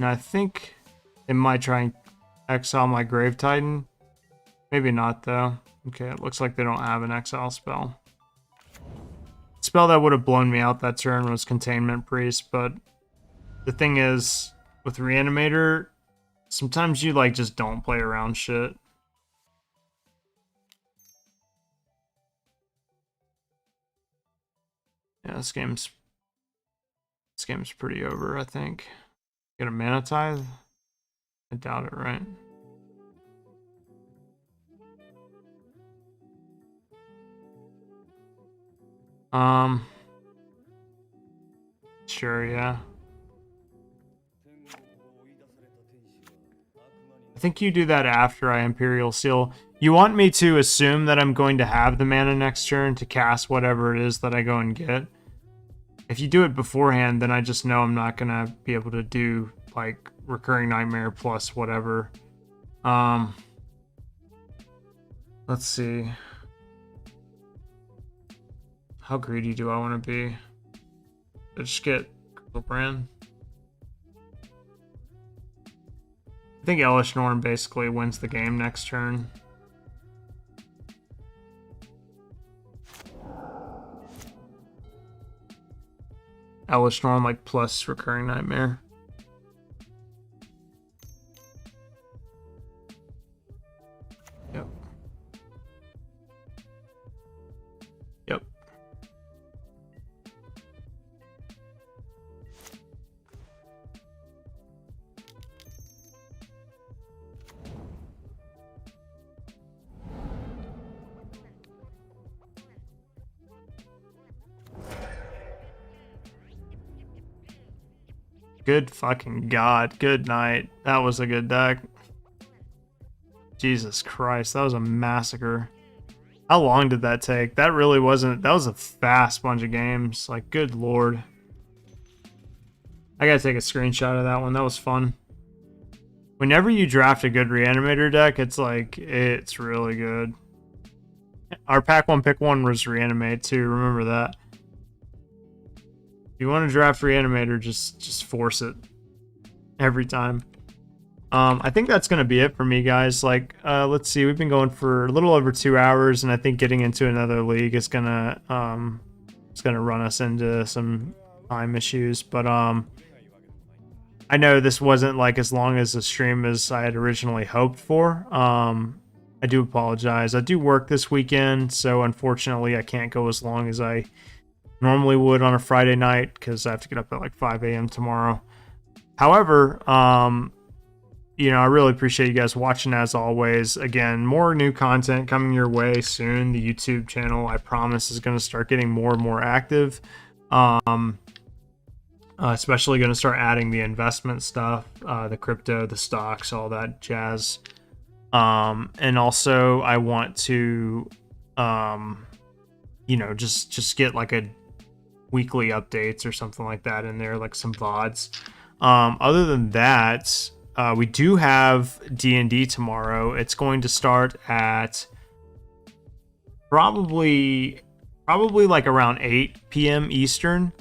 Now I think it might try and exile my Grave Titan. Maybe not though. Okay, it looks like they don't have an exile spell. Spell that would have blown me out that turn was Containment Priest, but the thing is, with Reanimator, sometimes you like just don't play around shit. Yeah, this game's pretty over, I think. Get a Mana Tithe? I doubt it, right? Sure, yeah. I think you do that after I Imperial Seal. You want me to assume that I'm going to have the mana next turn to cast whatever it is that I go and get. If you do it beforehand, then I just know I'm not going to be able to do, like, Recurring Nightmare plus whatever. Let's see. How greedy do I want to be? Just get Brand. I think Elish Norn basically wins the game next turn. Elish Norn like plus Recurring Nightmare. Yep. Yep. Good fucking God. Good night. That was a good deck. Jesus Christ. That was a massacre. How long did that take? That really wasn't... That was a fast bunch of games. Like, good lord. I gotta take a screenshot of that one. That was fun. Whenever you draft a good Reanimator deck, it's like... It's really good. Our pack 1 pick 1 was Reanimate too. Remember that. If you want to draft Reanimator, just force it every time. I think that's going to be it for me, guys. Like, let's see. We've been going for a little over 2 hours, and I think getting into another league is gonna run us into some time issues. But I know this wasn't like as long as the stream as I had originally hoped for. I do apologize. I do work this weekend, so unfortunately I can't go as long as I normally would on a Friday night because I have to get up at like 5 a.m. tomorrow. However, you know, I really appreciate you guys watching as always. Again, more new content coming your way soon. The YouTube channel, I promise, is going to start getting more and more active. Especially going to start adding the investment stuff, the crypto, the stocks, all that jazz. And also I want to, you know, just get like a weekly updates or something like that in there, like some VODs. Other than that, we do have D&D tomorrow. It's going to start at probably like around 8 p.m. Eastern.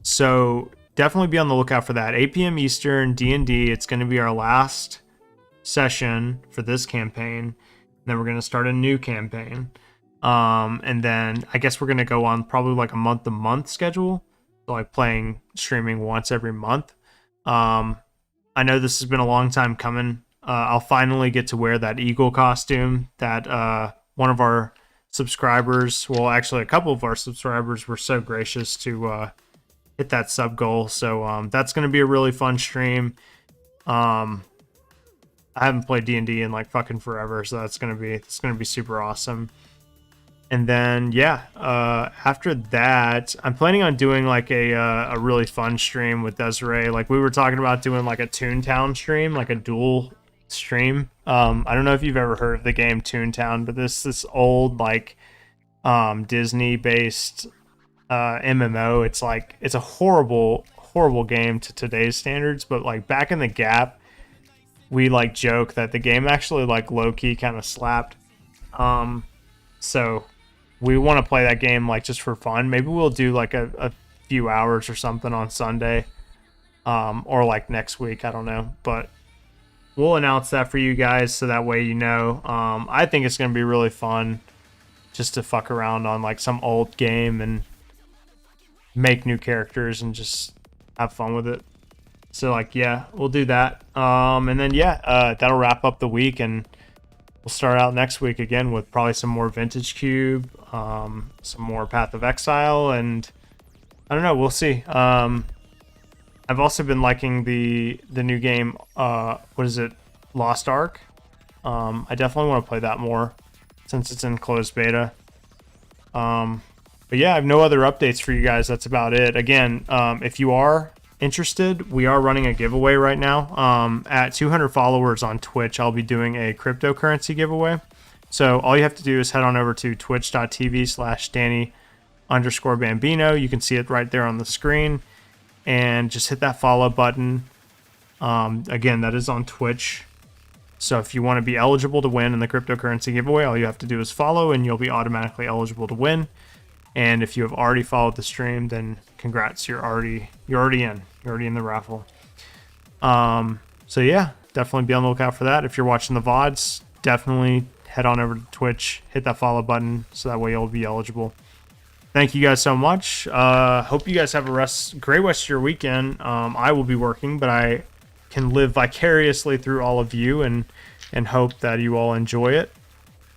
So definitely be on the lookout for that. 8 p.m. Eastern, D&D. It's going to be our last session for this campaign. Then we're going to start a new campaign. And then I guess we're going to go on probably like a month-to-month schedule. So like streaming once every month. I know this has been a long time coming. I'll finally get to wear that eagle costume that one of our subscribers, well, actually a couple of our subscribers were so gracious to hit that sub goal. So that's going to be a really fun stream. I haven't played D&D in like fucking forever, so it's going to be super awesome. And then after that, I'm planning on doing like a really fun stream with Desiree. Like we were talking about doing like a Toontown stream, like a dual stream. I don't know if you've ever heard of the game Toontown, but this old like Disney based MMO. It's a horrible game to today's standards, but like back in the gap, we like joke that the game actually like low key kind of slapped. So we want to play that game like just for fun. Maybe we'll do like a few hours or something on Sunday, or like next week. I don't know, but we'll announce that for you guys so that way you know. I think it's gonna be really fun just to fuck around on like some old game and make new characters and just have fun with it. So like we'll do that. And then that'll wrap up the week, and we'll start out next week again with probably some more Vintage Cube, some more Path of Exile, and I don't know, we'll see. I've also been liking the new game, what is it, Lost Ark. I definitely want to play that more since it's in closed beta. But I have no other updates for you guys. That's about it. Again, if you are interested, we are running a giveaway right now. At 200 followers on Twitch, I'll be doing a cryptocurrency giveaway. So all you have to do is head on over to twitch.tv/Danny_Bambino. You can see it right there on the screen, and just hit that follow button. Again, that is on Twitch. So if you want to be eligible to win in the cryptocurrency giveaway, all you have to do is follow, and you'll be automatically eligible to win. And if you have already followed the stream, then congrats, you're already in. You're already in the raffle. So definitely be on the lookout for that. If you're watching the VODs, definitely head on over to Twitch, hit that follow button, so that way you'll be eligible. Thank you guys so much. Hope you guys have a great rest of your weekend. I will be working, but I can live vicariously through all of you and hope that you all enjoy it.